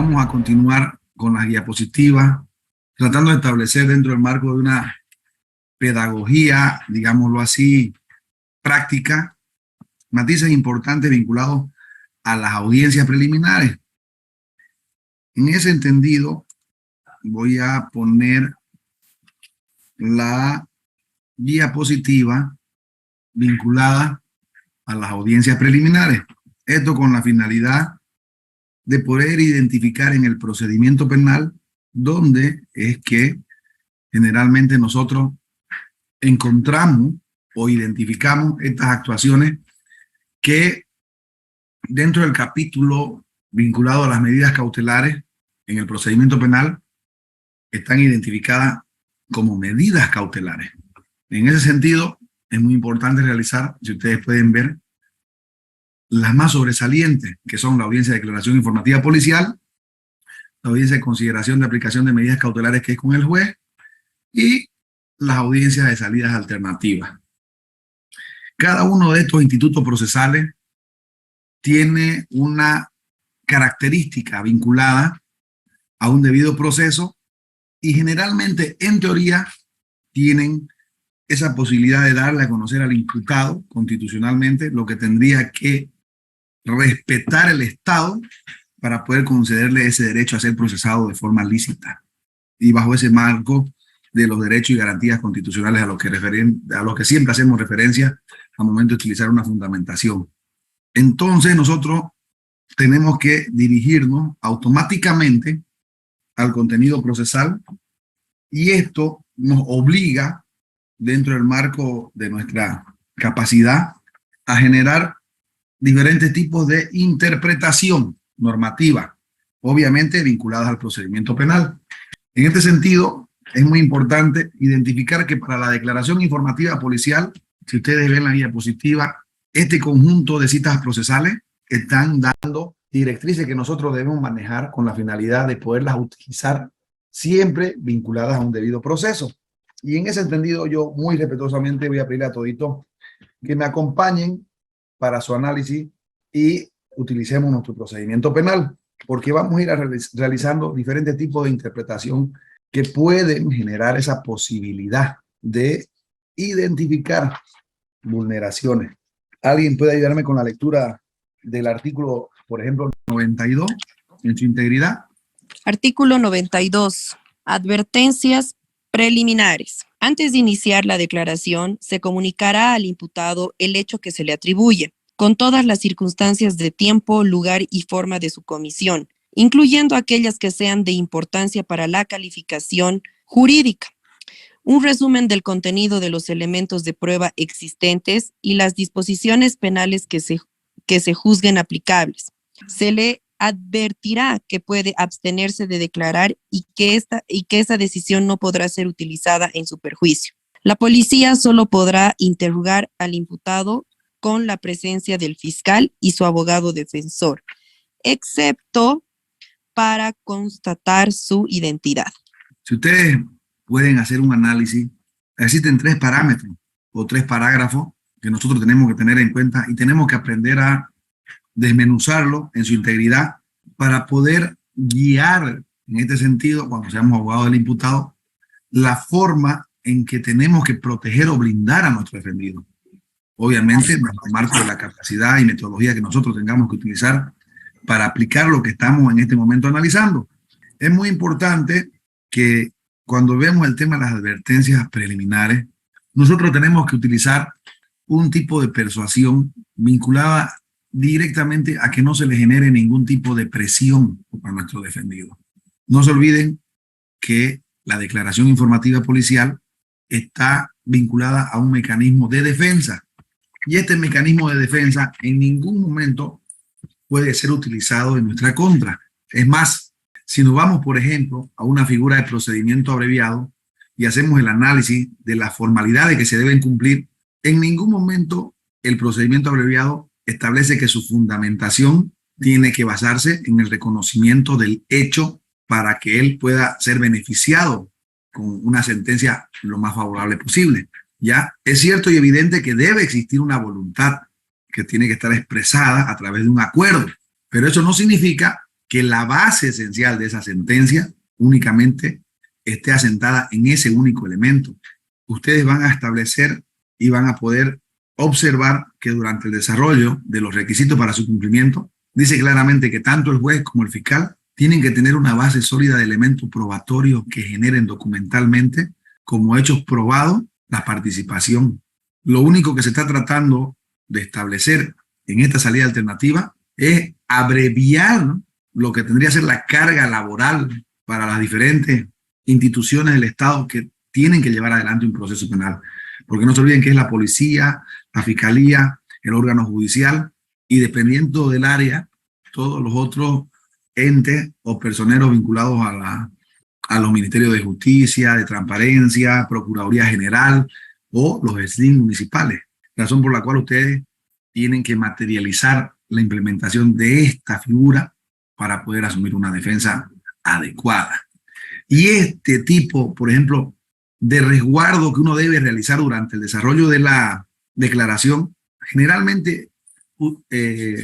Vamos a continuar con las diapositivas, tratando de establecer dentro del marco de una pedagogía, digámoslo así, práctica, matices importantes vinculados a las audiencias preliminares. En ese entendido, voy a poner la diapositiva vinculada a las audiencias preliminares. Esto con la finalidad de poder identificar en el procedimiento penal dónde es que generalmente nosotros encontramos o identificamos estas actuaciones que dentro del capítulo vinculado a las medidas cautelares en el procedimiento penal están identificadas como medidas cautelares. En ese sentido, es muy importante realizar, si ustedes pueden ver, las más sobresalientes, que son la audiencia de declaración informativa policial, la audiencia de consideración de aplicación de medidas cautelares, que es con el juez, y las audiencias de salidas alternativas. Cada uno de estos institutos procesales tiene una característica vinculada a un debido proceso y generalmente, en teoría, tienen esa posibilidad de darle a conocer al imputado constitucionalmente lo que tendría que respetar el Estado para poder concederle ese derecho a ser procesado de forma lícita y bajo ese marco de los derechos y garantías constitucionales a los que siempre hacemos referencia al momento de utilizar una fundamentación. Entonces nosotros tenemos que dirigirnos automáticamente al contenido procesal y esto nos obliga, dentro del marco de nuestra capacidad, a generar diferentes tipos de interpretación normativa, obviamente vinculadas al procedimiento penal. En este sentido, es muy importante identificar que para la declaración informativa policial, si ustedes ven la diapositiva, este conjunto de citas procesales están dando directrices que nosotros debemos manejar con la finalidad de poderlas utilizar siempre vinculadas a un debido proceso. Y en ese entendido, yo muy respetuosamente voy a pedirle a toditos que me acompañen para su análisis y utilicemos nuestro procedimiento penal, porque vamos a ir realizando diferentes tipos de interpretación que pueden generar esa posibilidad de identificar vulneraciones. ¿Alguien puede ayudarme con la lectura del artículo, por ejemplo, 92 en su integridad? Artículo 92. Advertencias preliminares. Antes de iniciar la declaración, se comunicará al imputado el hecho que se le atribuye, con todas las circunstancias de tiempo, lugar y forma de su comisión, incluyendo aquellas que sean de importancia para la calificación jurídica. Un resumen del contenido de los elementos de prueba existentes y las disposiciones penales que se juzguen aplicables. Se le advertirá que puede abstenerse de declarar y que esa decisión no podrá ser utilizada en su perjuicio. La policía solo podrá interrogar al imputado con la presencia del fiscal y su abogado defensor, excepto para constatar su identidad. Si ustedes pueden hacer un análisis, existen 3 parámetros o 3 parágrafos que nosotros tenemos que tener en cuenta y tenemos que aprender a desmenuzarlo en su integridad para poder guiar, en este sentido, cuando seamos abogados del imputado, la forma en que tenemos que proteger o blindar a nuestro defendido. Obviamente, en el marco de la capacidad y metodología que nosotros tengamos que utilizar para aplicar lo que estamos en este momento analizando. Es muy importante que cuando vemos el tema de las advertencias preliminares, nosotros tenemos que utilizar un tipo de persuasión vinculada directamente a que no se le genere ningún tipo de presión a nuestro defendido. No se olviden que la declaración informativa policial está vinculada a un mecanismo de defensa y este mecanismo de defensa en ningún momento puede ser utilizado en nuestra contra. Es más, si nos vamos, por ejemplo, a una figura de procedimiento abreviado y hacemos el análisis de las formalidades que se deben cumplir, en ningún momento el procedimiento abreviado establece que su fundamentación tiene que basarse en el reconocimiento del hecho para que él pueda ser beneficiado con una sentencia lo más favorable posible. Ya es cierto y evidente que debe existir una voluntad que tiene que estar expresada a través de un acuerdo, pero eso no significa que la base esencial de esa sentencia únicamente esté asentada en ese único elemento. Ustedes van a establecer y van a poder observar que durante el desarrollo de los requisitos para su cumplimiento, dice claramente que tanto el juez como el fiscal tienen que tener una base sólida de elementos probatorios que generen documentalmente como hechos probados la participación. Lo único que se está tratando de establecer en esta salida alternativa es abreviar lo que tendría que ser la carga laboral para las diferentes instituciones del Estado que tienen que llevar adelante un proceso penal. Porque no se olviden que es la policía, la fiscalía, el órgano judicial y dependiendo del área, todos los otros entes o personeros vinculados a los ministerios de justicia, de transparencia, procuraduría general o los SDIN municipales. Razón por la cual ustedes tienen que materializar la implementación de esta figura para poder asumir una defensa adecuada. Y este tipo, por ejemplo, de resguardo que uno debe realizar durante el desarrollo de la declaración, generalmente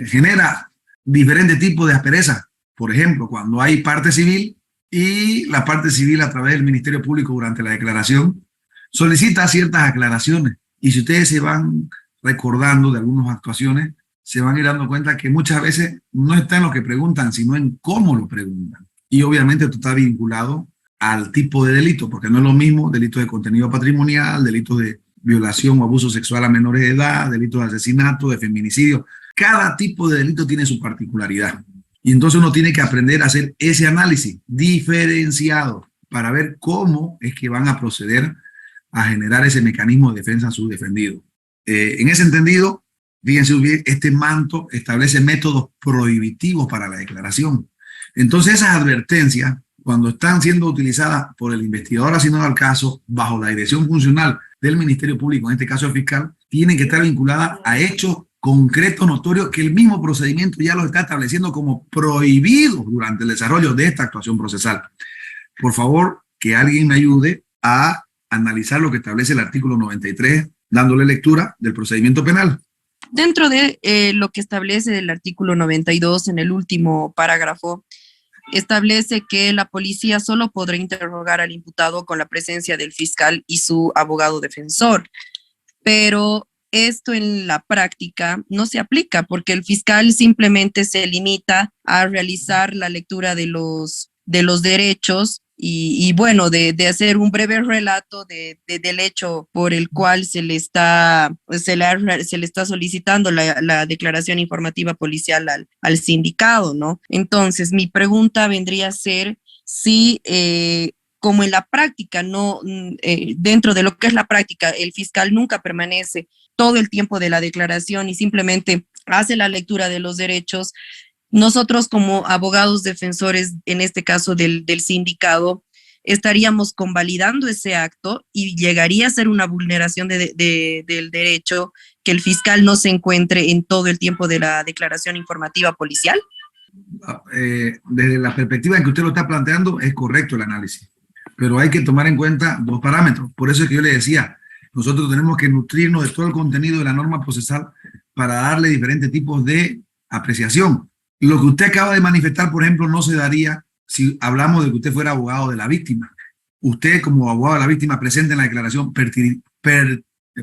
genera diferentes tipos de asperezas. Por ejemplo, cuando hay parte civil y la parte civil a través del Ministerio Público durante la declaración solicita ciertas aclaraciones. Y si ustedes se van recordando de algunas actuaciones, se van a ir dando cuenta que muchas veces no está en lo que preguntan, sino en cómo lo preguntan. Y obviamente esto está vinculado al tipo de delito, porque no es lo mismo delitos de contenido patrimonial, delitos de violación o abuso sexual a menores de edad, delitos de asesinato, de feminicidio. Cada tipo de delito tiene su particularidad. Y entonces uno tiene que aprender a hacer ese análisis diferenciado para ver cómo es que van a proceder a generar ese mecanismo de defensa a sus defendidos. En ese entendido, fíjense bien, este manto establece métodos prohibitivos para la declaración. Entonces esas advertencias, cuando están siendo utilizadas por el investigador asignado al caso, bajo la dirección funcional del Ministerio Público, en este caso el fiscal, tienen que estar vinculadas a hechos concretos, notorios, que el mismo procedimiento ya los está estableciendo como prohibidos durante el desarrollo de esta actuación procesal. Por favor, que alguien me ayude a analizar lo que establece el artículo 93, dándole lectura del procedimiento penal. Dentro de lo que establece el artículo 92, en el último parágrafo, establece que la policía solo podrá interrogar al imputado con la presencia del fiscal y su abogado defensor. Pero esto en la práctica no se aplica porque el fiscal simplemente se limita a realizar la lectura de los derechos y bueno, de hacer un breve relato del hecho por el cual se le está solicitando la declaración informativa policial al sindicado, ¿no? Entonces, mi pregunta vendría a ser si, como en la práctica, dentro de lo que es la práctica, el fiscal nunca permanece todo el tiempo de la declaración y simplemente hace la lectura de los derechos. Nosotros como abogados defensores, en este caso del sindicato, estaríamos convalidando ese acto y llegaría a ser una vulneración del derecho que el fiscal no se encuentre en todo el tiempo de la declaración informativa policial. Desde la perspectiva en que usted lo está planteando, es correcto el análisis, pero hay que tomar en cuenta dos parámetros. Por eso es que yo le decía, nosotros tenemos que nutrirnos de todo el contenido de la norma procesal para darle diferentes tipos de apreciación. Lo que usted acaba de manifestar, por ejemplo, no se daría si hablamos de que usted fuera abogado de la víctima. Usted, como abogado de la víctima presente en la declaración,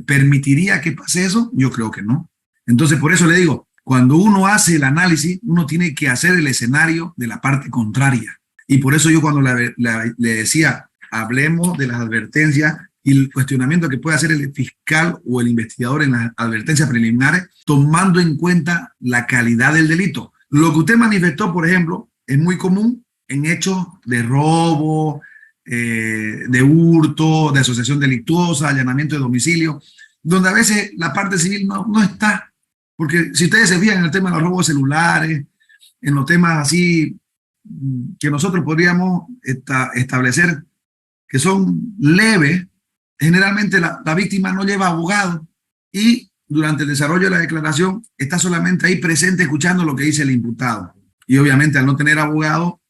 ¿permitiría que pase eso? Yo creo que no. Entonces, por eso le digo, cuando uno hace el análisis, uno tiene que hacer el escenario de la parte contraria. Y por eso yo cuando le decía, hablemos de las advertencias y el cuestionamiento que puede hacer el fiscal o el investigador en las advertencias preliminares, tomando en cuenta la calidad del delito. Lo que usted manifestó, por ejemplo, es muy común en hechos de robo, de hurto, de asociación delictuosa, allanamiento de domicilio, donde a veces la parte civil no está. Porque si ustedes se fijan en el tema de los robos de celulares, en los temas así que nosotros podríamos establecer que son leves, generalmente la víctima no lleva abogado y durante el desarrollo de la declaración está solamente ahí presente escuchando lo que dice el imputado. Y obviamente al no tener abogado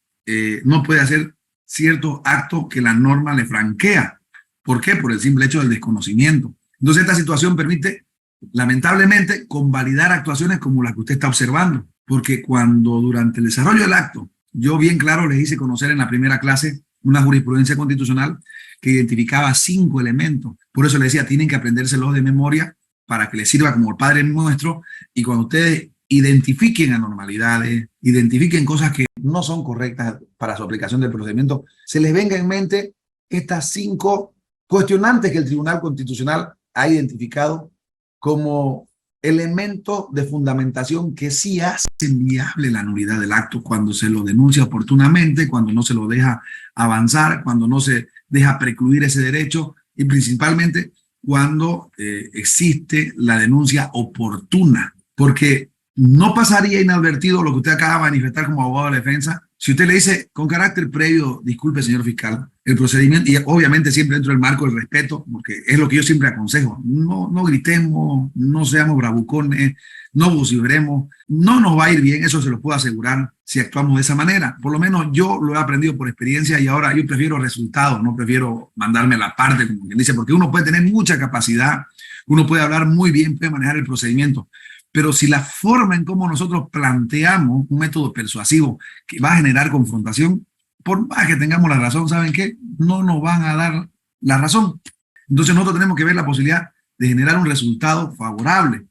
no puede hacer ciertos actos que la norma le franquea. ¿Por qué? Por el simple hecho del desconocimiento. Entonces esta situación permite, lamentablemente, convalidar actuaciones como la que usted está observando. Porque cuando durante el desarrollo del acto Yo bien claro les hice conocer en la primera clase una jurisprudencia constitucional que identificaba 5 elementos. Por eso les decía, tienen que aprendérselos de memoria para que les sirva como el Padre Nuestro, y cuando ustedes identifiquen anormalidades, identifiquen cosas que no son correctas para su aplicación del procedimiento, se les venga en mente estas 5 cuestionantes que el Tribunal Constitucional ha identificado como elementos de fundamentación que sí hacen viable la nulidad del acto cuando se lo denuncia oportunamente, cuando no se lo deja avanzar, cuando no se deja precluir ese derecho, y principalmente cuando existe la denuncia oportuna, porque no pasaría inadvertido lo que usted acaba de manifestar como abogado de defensa. Si usted le dice con carácter previo, disculpe señor fiscal, el procedimiento, y obviamente siempre dentro del marco del respeto, porque es lo que yo siempre aconsejo, no gritemos, no seamos bravucones, no vociferemos, no nos va a ir bien, eso se lo puedo asegurar si actuamos de esa manera. Por lo menos yo lo he aprendido por experiencia, y ahora yo prefiero resultados, no prefiero mandarme la parte, como quien dice, porque uno puede tener mucha capacidad, uno puede hablar muy bien, puede manejar el procedimiento, pero si la forma en cómo nosotros planteamos un método persuasivo que va a generar confrontación, por más que tengamos la razón, ¿saben qué? No nos van a dar la razón. Entonces nosotros tenemos que ver la posibilidad de generar un resultado favorable.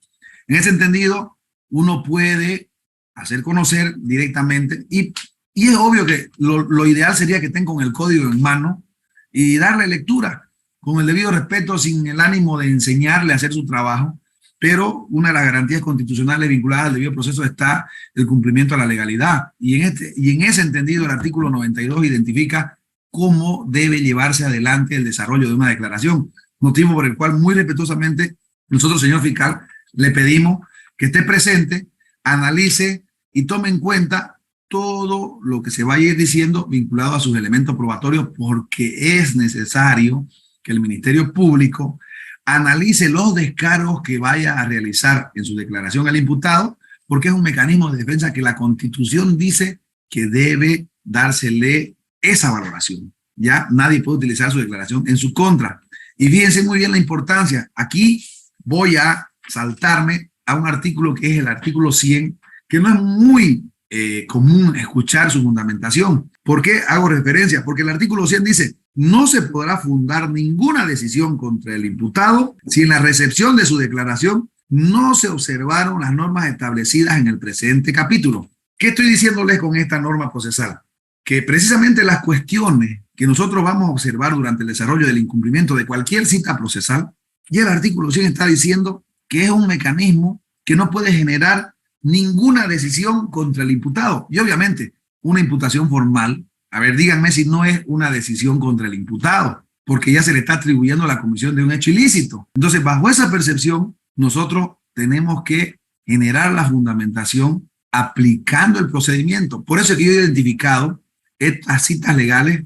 En ese entendido, uno puede hacer conocer directamente, y es obvio que lo ideal sería que estén con el código en mano y darle lectura con el debido respeto, sin el ánimo de enseñarle a hacer su trabajo. Pero una de las garantías constitucionales vinculadas al debido proceso está el cumplimiento a la legalidad. Y en ese entendido, el artículo 92 identifica cómo debe llevarse adelante el desarrollo de una declaración. Motivo por el cual, muy respetuosamente, nosotros, señor fiscal, le pedimos que esté presente, analice y tome en cuenta todo lo que se vaya a ir diciendo vinculado a sus elementos probatorios, porque es necesario que el Ministerio Público analice los descargos que vaya a realizar en su declaración al imputado, porque es un mecanismo de defensa que la Constitución dice que debe dársele esa valoración. Ya nadie puede utilizar su declaración en su contra. Y fíjense muy bien la importancia. Aquí voy a saltarme a un artículo que es el artículo 100, que no es muy común escuchar su fundamentación. ¿Por qué hago referencia? Porque el artículo 100 dice: no se podrá fundar ninguna decisión contra el imputado si en la recepción de su declaración no se observaron las normas establecidas en el presente capítulo. ¿Qué estoy diciéndoles con esta norma procesal? Que precisamente las cuestiones que nosotros vamos a observar durante el desarrollo del incumplimiento de cualquier cita procesal, ya el artículo 100 está diciendo que es un mecanismo que no puede generar ninguna decisión contra el imputado. Y obviamente una imputación formal, a ver, díganme si no es una decisión contra el imputado, porque ya se le está atribuyendo la comisión de un hecho ilícito. Entonces, bajo esa percepción, nosotros tenemos que generar la fundamentación aplicando el procedimiento. Por eso es que yo he identificado estas citas legales,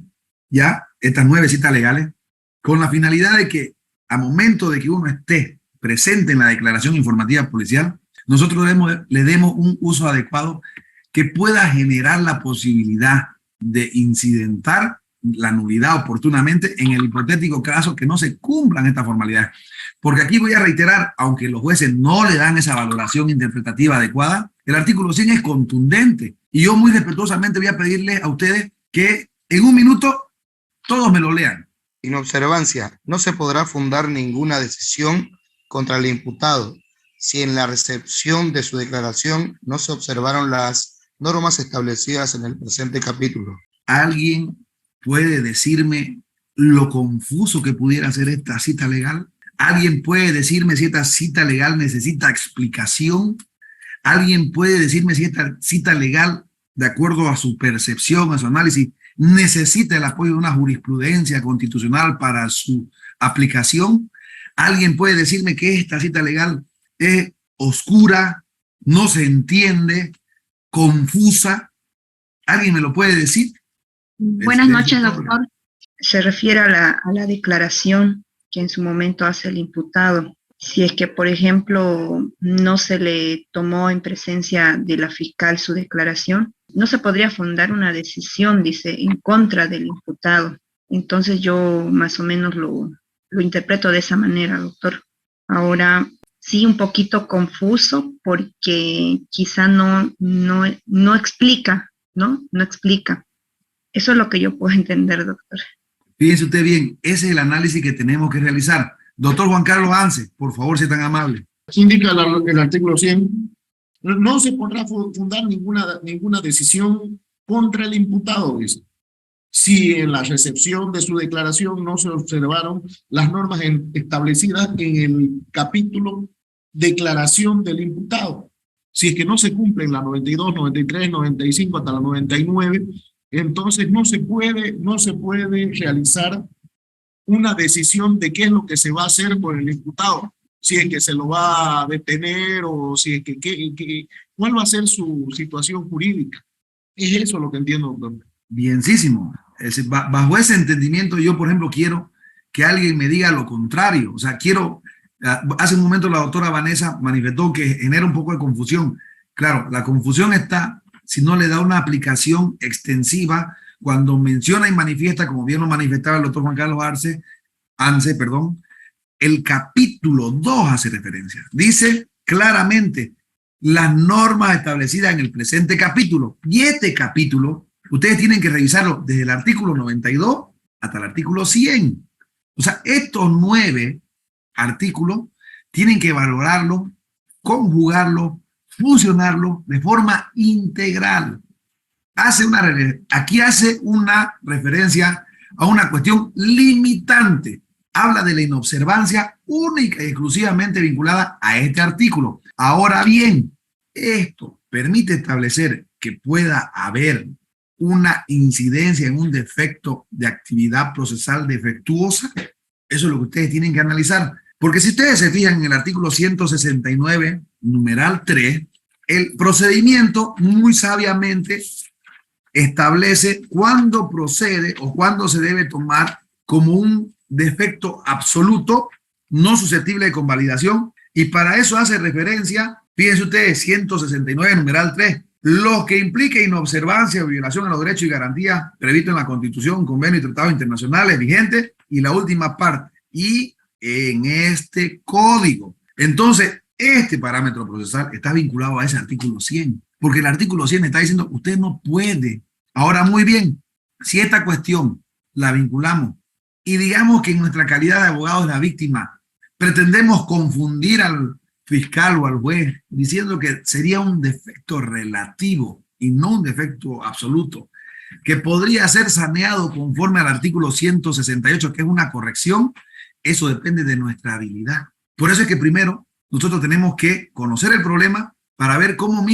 ya, estas 9 citas legales, con la finalidad de que a momento de que uno esté presente en la declaración informativa policial, nosotros le demos un uso adecuado que pueda generar la posibilidad de incidentar la nulidad oportunamente en el hipotético caso que no se cumplan estas formalidades. Porque aquí voy a reiterar, aunque los jueces no le dan esa valoración interpretativa adecuada, el artículo 100 es contundente. Y yo muy respetuosamente voy a pedirles a ustedes que en un minuto todos me lo lean. En observancia, no se podrá fundar ninguna decisión contra el imputado si en la recepción de su declaración no se observaron las normas establecidas en el presente capítulo. ¿Alguien puede decirme lo confuso que pudiera ser esta cita legal? ¿Alguien puede decirme si esta cita legal necesita explicación? ¿Alguien puede decirme si esta cita legal, de acuerdo a su percepción, a su análisis, necesita el apoyo de una jurisprudencia constitucional para su aplicación? ¿Alguien puede decirme que esta cita legal es oscura, no se entiende, confusa? ¿Alguien me lo puede decir? Buenas noches, doctor. Se refiere a la declaración que en su momento hace el imputado. Si es que, por ejemplo, no se le tomó en presencia de la fiscal su declaración, no se podría fundar una decisión, dice, en contra del imputado. Entonces yo más o menos lo interpreto de esa manera, doctor. Ahora, sí, un poquito confuso porque quizá no explica ¿no? No explica. Eso es lo que yo puedo entender, doctor. Fíjense usted bien, ese es el análisis que tenemos que realizar. Doctor Juan Carlos Arce, por favor, sea tan amable. Indica el artículo 100, no se podrá fundar ninguna decisión contra el imputado, dice, si en la recepción de su declaración no se observaron las normas establecidas en el capítulo declaración del imputado. Si es que no se cumplen la 92, 93, 95 hasta la 99, entonces no se puede realizar una decisión de qué es lo que se va a hacer por el imputado. Si es que se lo va a detener o si es que cuál va a ser su situación jurídica. Es eso lo que entiendo, doctor. Bienísimo. Bajo ese entendimiento, yo, por ejemplo, quiero que alguien me diga lo contrario. O sea, hace un momento la doctora Vanessa manifestó que genera un poco de confusión. Claro, la confusión está si no le da una aplicación extensiva cuando menciona y manifiesta, como bien lo manifestaba el doctor Juan Carlos Arce, el capítulo 2 hace referencia. Dice claramente las normas establecidas en el presente capítulo. Y este capítulo, ustedes tienen que revisarlo desde el artículo 92 hasta el artículo 100. O sea, estos 9 artículos tienen que valorarlo, conjugarlo, fusionarlo de forma integral. Aquí hace una referencia a una cuestión limitante. Habla de la inobservancia única y exclusivamente vinculada a este artículo. Ahora bien, esto permite establecer que pueda haber una incidencia en un defecto de actividad procesal defectuosa. Eso es lo que ustedes tienen que analizar. Porque si ustedes se fijan en el artículo 169, numeral 3, el procedimiento muy sabiamente establece cuándo procede o cuándo se debe tomar como un defecto absoluto, no susceptible de convalidación, y para eso hace referencia, fíjense ustedes, 169, numeral 3, lo que implique inobservancia o violación a los derechos y garantías previstos en la Constitución, convenio y tratados internacionales vigentes, y la última parte, y en este código. Entonces, este parámetro procesal está vinculado a ese artículo 100, porque el artículo 100 está diciendo, usted no puede. Ahora, muy bien, si esta cuestión la vinculamos y digamos que en nuestra calidad de abogados de la víctima pretendemos confundir al fiscal o al juez diciendo que sería un defecto relativo y no un defecto absoluto, que podría ser saneado conforme al artículo 168, que es una corrección, eso depende de nuestra habilidad. Por eso es que primero nosotros tenemos que conocer el problema para ver cómo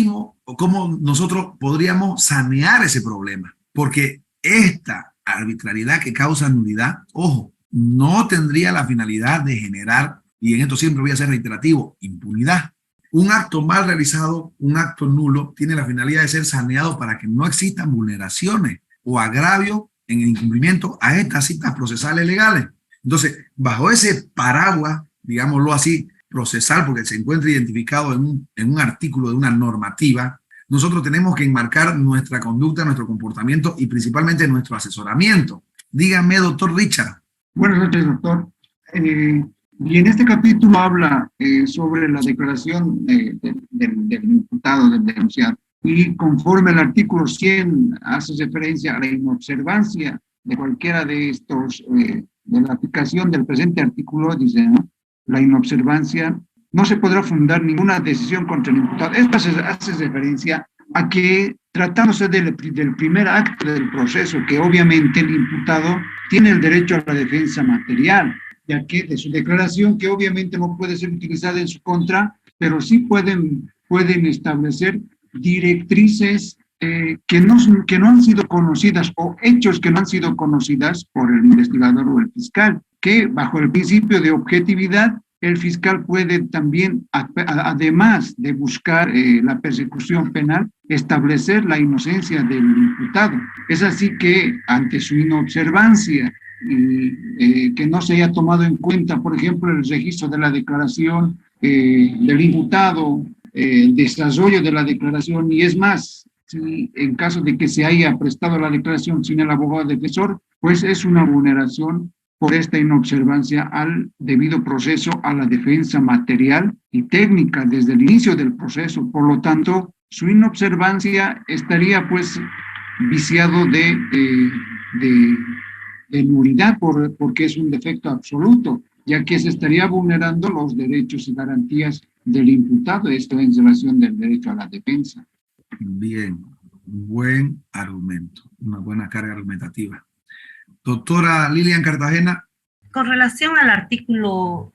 nosotros podríamos sanear ese problema. Porque esta arbitrariedad que causa nulidad, ojo, no tendría la finalidad de generar, y en esto siempre voy a ser reiterativo, impunidad. Un acto mal realizado, un acto nulo, tiene la finalidad de ser saneado para que no existan vulneraciones o agravios en el incumplimiento a estas citas procesales legales. Entonces, bajo ese paraguas, digámoslo así, procesal, porque se encuentra identificado en un artículo de una normativa, nosotros tenemos que enmarcar nuestra conducta, nuestro comportamiento y principalmente nuestro asesoramiento. Dígame, doctor Richard. Buenas noches, doctor. Y en este capítulo habla sobre la declaración del imputado, del denunciado. Y conforme al artículo 100 hace referencia a la inobservancia de cualquiera de estos, de la aplicación del presente artículo, dice, ¿no? La inobservancia, no se podrá fundar ninguna decisión contra el imputado. Esto hace referencia a que, tratándose del primer acto del proceso, que obviamente el imputado tiene el derecho a la defensa material, ya que de su declaración, que obviamente no puede ser utilizada en su contra, pero sí pueden establecer directrices que no han sido conocidas o hechos que no han sido conocidas por el investigador o el fiscal, que bajo el principio de objetividad, el fiscal puede también, además de buscar la persecución penal, establecer la inocencia del imputado. Es así que ante su inobservancia y que no se haya tomado en cuenta, por ejemplo, el registro de la declaración del imputado, el desarrollo de la declaración, y es más, si en caso de que se haya prestado la declaración sin el abogado defensor, pues es una vulneración por esta inobservancia al debido proceso, a la defensa material y técnica desde el inicio del proceso. Por lo tanto, su inobservancia estaría pues viciado de nulidad porque es un defecto absoluto, ya que se estaría vulnerando los derechos y garantías del imputado, esto en relación del derecho a la defensa. Bien, buen argumento, una buena carga argumentativa. Doctora Lilian Cartagena. Con relación al artículo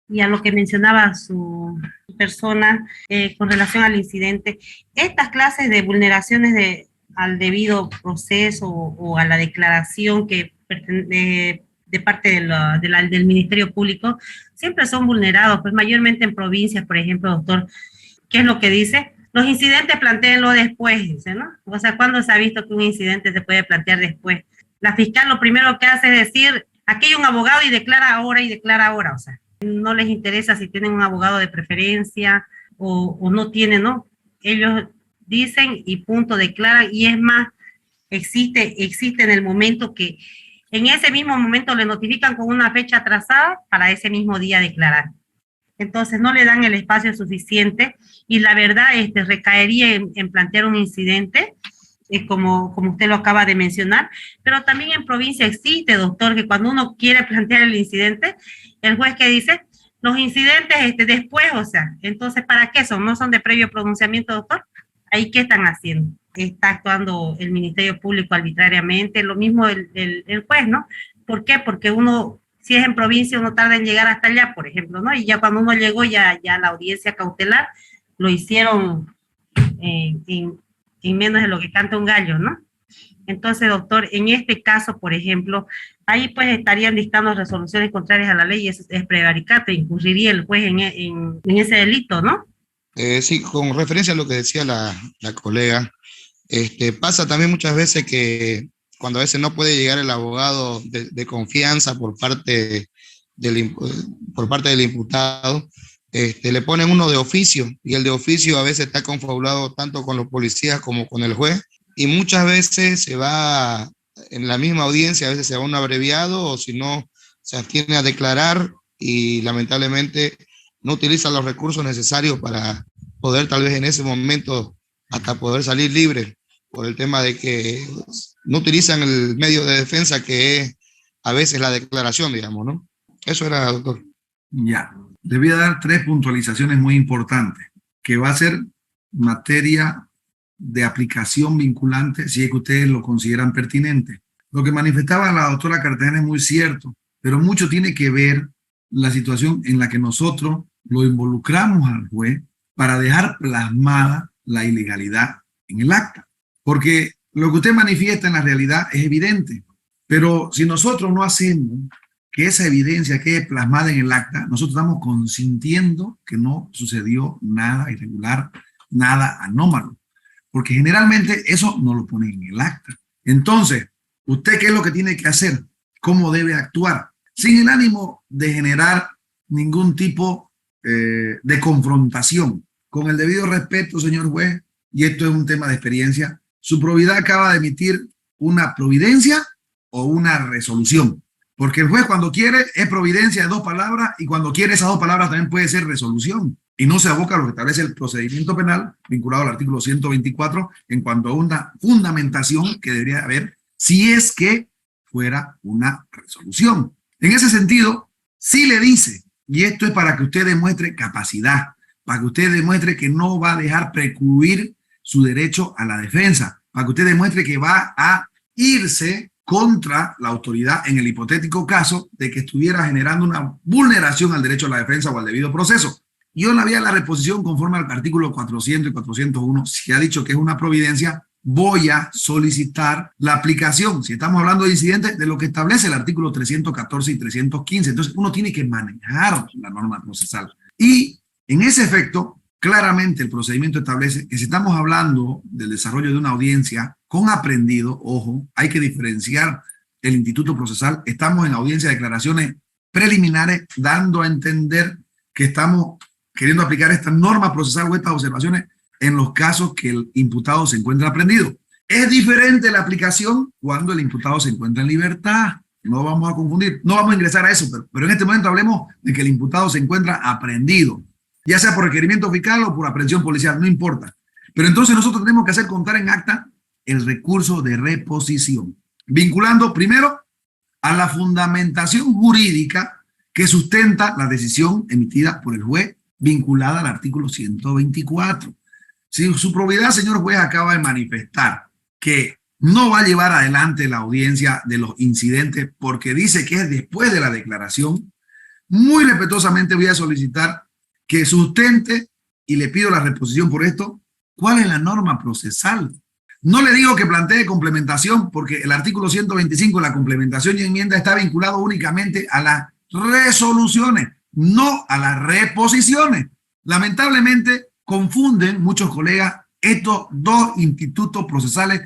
y a lo que mencionaba su persona, con relación al incidente, estas clases de vulneraciones al debido proceso o a la declaración que de parte del Ministerio Público, siempre son vulnerados, pues mayormente en provincias, por ejemplo, doctor, ¿qué es lo que dice? Los incidentes plantéenlo después, dice, ¿no? O sea, ¿cuándo se ha visto que un incidente se puede plantear después? La fiscal lo primero que hace es decir, aquí hay un abogado y declara ahora, o sea, no les interesa si tienen un abogado de preferencia o no tienen, ¿no? Ellos dicen y punto, declaran, y es más, existe en el momento que en ese mismo momento le notifican con una fecha atrasada para ese mismo día declarar. Entonces no le dan el espacio suficiente y la verdad recaería en plantear un incidente, como usted lo acaba de mencionar, pero también en provincia existe, doctor, que cuando uno quiere plantear el incidente, el juez que dice, los incidentes después, o sea, entonces ¿para qué son? ¿No son de previo pronunciamiento, doctor? ¿Ahí qué están haciendo? Está actuando el Ministerio Público arbitrariamente, lo mismo el juez, ¿no? ¿Por qué? Porque uno, si es en provincia, uno tarda en llegar hasta allá, por ejemplo, ¿no? Y ya cuando uno llegó, ya la audiencia cautelar lo hicieron en menos de lo que canta un gallo, ¿no? Entonces, doctor, en este caso, por ejemplo, ahí pues estarían dictando resoluciones contrarias a la ley y eso es prevaricato, incurriría el juez en ese delito, ¿no? Sí, con referencia a lo que decía la colega, pasa también muchas veces que cuando a veces no puede llegar el abogado de confianza por parte del imputado, le ponen uno de oficio y el de oficio a veces está confabulado tanto con los policías como con el juez y muchas veces se va en la misma audiencia, a veces se va un abreviado o si no se abstiene a declarar y lamentablemente no utiliza los recursos necesarios para poder tal vez en ese momento hasta poder salir libre por el tema de que no utilizan el medio de defensa que es a veces la declaración, digamos, ¿no? Eso era, doctor. Ya, les voy a dar 3 puntualizaciones muy importantes, que va a ser materia de aplicación vinculante si es que ustedes lo consideran pertinente. Lo que manifestaba la doctora Cartagena es muy cierto, pero mucho tiene que ver la situación en la que nosotros lo involucramos al juez para dejar plasmada la ilegalidad en el acta. Porque lo que usted manifiesta en la realidad es evidente, pero si nosotros no hacemos que esa evidencia quede plasmada en el acta, nosotros estamos consintiendo que no sucedió nada irregular, nada anómalo, porque generalmente eso no lo pone en el acta. Entonces, ¿usted qué es lo que tiene que hacer? ¿Cómo debe actuar? Sin el ánimo de generar ningún tipo de confrontación. Con el debido respeto, señor juez, y esto es un tema de experiencia, su probidad acaba de emitir una providencia o una resolución. Porque el juez cuando quiere es providencia de 2 palabras y cuando quiere esas 2 palabras también puede ser resolución. Y no se aboca a lo que establece el procedimiento penal vinculado al artículo 124 en cuanto a una fundamentación que debería haber si es que fuera una resolución. En ese sentido, sí le dice, y esto es para que usted demuestre capacidad, para que usted demuestre que no va a dejar precluir su derecho a la defensa, para que usted demuestre que va a irse contra la autoridad en el hipotético caso de que estuviera generando una vulneración al derecho a la defensa o al debido proceso. Yo en la vía de la reposición, conforme al artículo 400 y 401, si ha dicho que es una providencia, voy a solicitar la aplicación, si estamos hablando de incidentes, de lo que establece el artículo 314 y 315. Entonces, uno tiene que manejar la norma procesal. Y en ese efecto, claramente el procedimiento establece que si estamos hablando del desarrollo de una audiencia con aprendido, ojo, hay que diferenciar el instituto procesal. Estamos en audiencia de declaraciones preliminares, dando a entender que estamos queriendo aplicar esta norma procesal o estas observaciones en los casos que el imputado se encuentra aprendido. Es diferente la aplicación cuando el imputado se encuentra en libertad. No vamos a confundir, no vamos a ingresar a eso, pero en este momento hablemos de que el imputado se encuentra aprendido, ya sea por requerimiento fiscal o por aprehensión policial, no importa. Pero entonces nosotros tenemos que hacer contar en acta el recurso de reposición, vinculando primero a la fundamentación jurídica que sustenta la decisión emitida por el juez vinculada al artículo 124. Si su probidad, señor juez, acaba de manifestar que no va a llevar adelante la audiencia de los incidentes porque dice que es después de la declaración, muy respetuosamente voy a solicitar que sustente, y le pido la reposición por esto, ¿cuál es la norma procesal? No le digo que plantee complementación porque el artículo 125 de la complementación y enmienda está vinculado únicamente a las resoluciones, no a las reposiciones. Lamentablemente confunden muchos colegas estos dos institutos procesales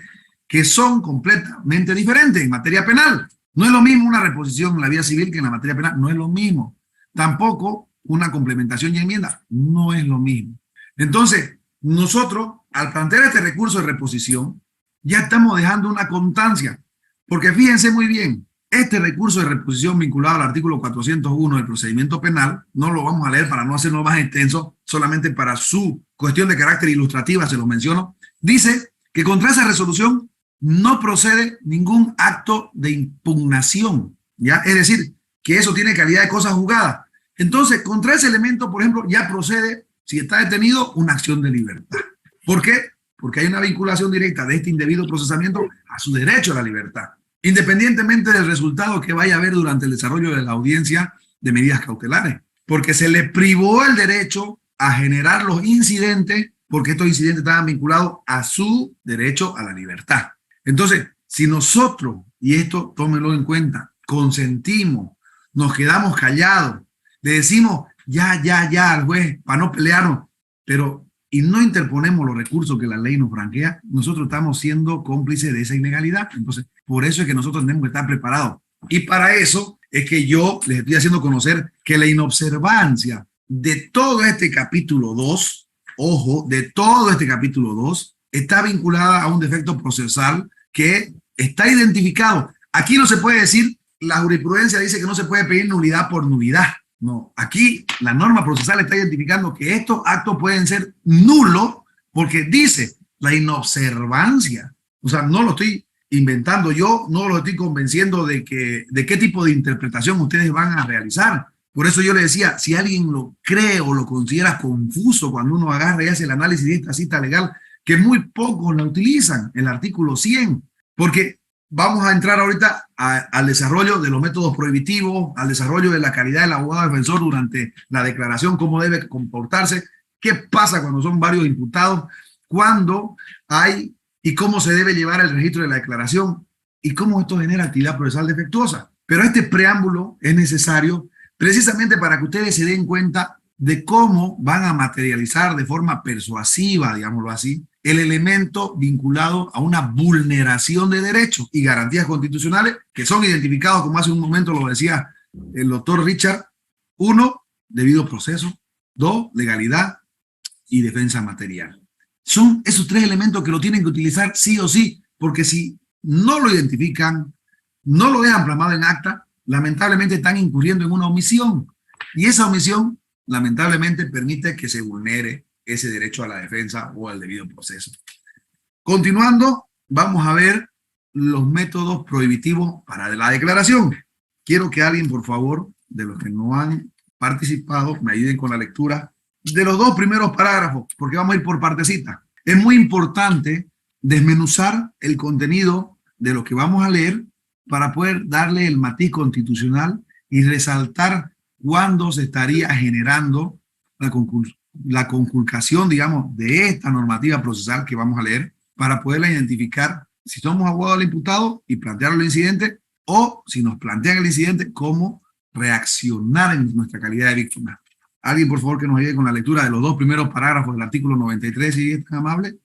que son completamente diferentes en materia penal. No es lo mismo una reposición en la vía civil que en la materia penal, no es lo mismo. Tampoco una complementación y enmienda, no es lo mismo. Entonces, nosotros, al plantear este recurso de reposición, ya estamos dejando una constancia, porque fíjense muy bien, este recurso de reposición vinculado al artículo 401 del procedimiento penal, no lo vamos a leer para no hacerlo más extenso, solamente para su cuestión de carácter ilustrativa, se lo menciono, dice que contra esa resolución no procede ningún acto de impugnación, ¿ya? Es decir, que eso tiene calidad de cosa juzgada. Entonces, contra ese elemento, por ejemplo, ya procede, si está detenido, una acción de libertad. ¿Por qué? Porque hay una vinculación directa de este indebido procesamiento a su derecho a la libertad, independientemente del resultado que vaya a haber durante el desarrollo de la audiencia de medidas cautelares, porque se le privó el derecho a generar los incidentes, porque estos incidentes estaban vinculados a su derecho a la libertad. Entonces, si nosotros, y esto tómenlo en cuenta, consentimos, nos quedamos callados, le decimos ya al juez para no pelearnos, pero y no interponemos los recursos que la ley nos franquea, nosotros estamos siendo cómplices de esa ilegalidad. Entonces, por eso es que nosotros tenemos que estar preparados. Y para eso es que yo les estoy haciendo conocer que la inobservancia de todo este capítulo 2, ojo, de todo este capítulo 2, está vinculada a un defecto procesal que está identificado. Aquí no se puede decir, la jurisprudencia dice que no se puede pedir nulidad por nulidad. No, aquí la norma procesal está identificando que estos actos pueden ser nulos porque dice la inobservancia. O sea, no lo estoy inventando yo, no lo estoy convenciendo de qué tipo de interpretación ustedes van a realizar. Por eso yo le decía, si alguien lo cree o lo considera confuso cuando uno agarra y hace el análisis de esta cita legal, que muy pocos la utilizan, el artículo 100, porque vamos a entrar ahorita al desarrollo de los métodos prohibitivos, al desarrollo de la calidad del abogado defensor durante la declaración, cómo debe comportarse, qué pasa cuando son varios imputados, cuándo hay y cómo se debe llevar el registro de la declaración y cómo esto genera actividad procesal defectuosa. Pero este preámbulo es necesario precisamente para que ustedes se den cuenta de cómo van a materializar de forma persuasiva, digámoslo así, el elemento vinculado a una vulneración de derechos y garantías constitucionales que son identificados, como hace un momento lo decía el doctor Richard. 1, debido proceso. 2, legalidad y defensa material. Son esos 3 elementos que lo tienen que utilizar sí o sí, porque si no lo identifican, no lo dejan plasmado en acta, lamentablemente están incurriendo en una omisión. Y esa omisión, lamentablemente, permite que se vulnere ese derecho a la defensa o al debido proceso. Continuando, vamos a ver los métodos prohibitivos para la declaración. Quiero que alguien, por favor, de los que no han participado, me ayuden con la lectura de los 2 primeros parágrafos, porque vamos a ir por partecita. Es muy importante desmenuzar el contenido de lo que vamos a leer para poder darle el matiz constitucional y resaltar cuándo se estaría generando la conculcación, digamos, de esta normativa procesal que vamos a leer para poderla identificar si somos abogados del imputado y plantear el incidente, o si nos plantean el incidente, cómo reaccionar en nuestra calidad de víctima. Alguien, por favor, que nos ayude con la lectura de los 2 primeros parágrafos del artículo 93, si es tan amable.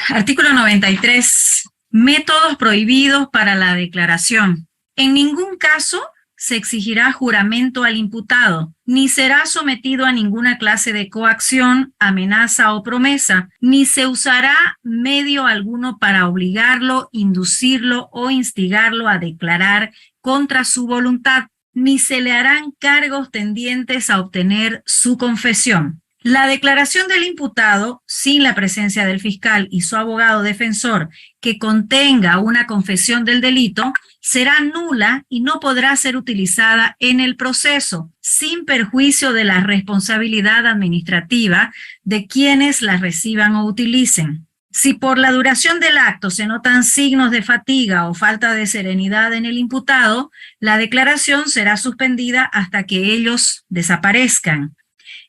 Artículo 93. Métodos prohibidos para la declaración. En ningún caso se exigirá juramento al imputado, ni será sometido a ninguna clase de coacción, amenaza o promesa, ni se usará medio alguno para obligarlo, inducirlo o instigarlo a declarar contra su voluntad, ni se le harán cargos tendientes a obtener su confesión. La declaración del imputado, sin la presencia del fiscal y su abogado defensor, que contenga una confesión del delito, será nula y no podrá ser utilizada en el proceso, sin perjuicio de la responsabilidad administrativa de quienes la reciban o utilicen. Si por la duración del acto se notan signos de fatiga o falta de serenidad en el imputado, la declaración será suspendida hasta que ellos desaparezcan.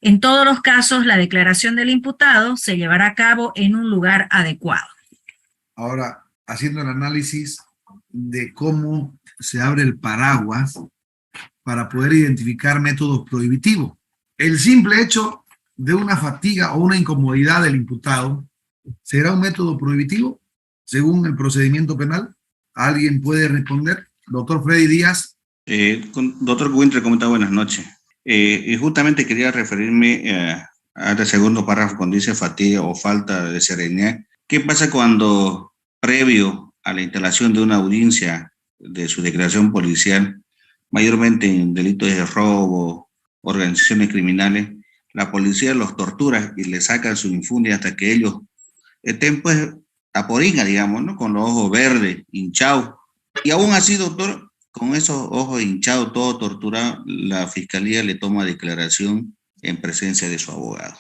En todos los casos, la declaración del imputado se llevará a cabo en un lugar adecuado. Ahora, haciendo el análisis de cómo se abre el paraguas para poder identificar métodos prohibitivos. El simple hecho de una fatiga o una incomodidad del imputado será un método prohibitivo según el procedimiento penal. ¿Alguien puede responder? Doctor Freddy Díaz. Doctor Winter, ¿cómo está? Buenas noches. Y justamente quería referirme al segundo párrafo cuando dice fatiga o falta de serenidad. ¿Qué pasa cuando, previo a la instalación de una audiencia de su declaración policial, mayormente en delitos de robo, organizaciones criminales, la policía los tortura y les sacan su infundia hasta que ellos estén pues a poringa, digamos, ¿no? Con los ojos verdes, hinchados. Y aún así, doctor, con esos ojos hinchados, todo torturado, la fiscalía le toma declaración en presencia de su abogado.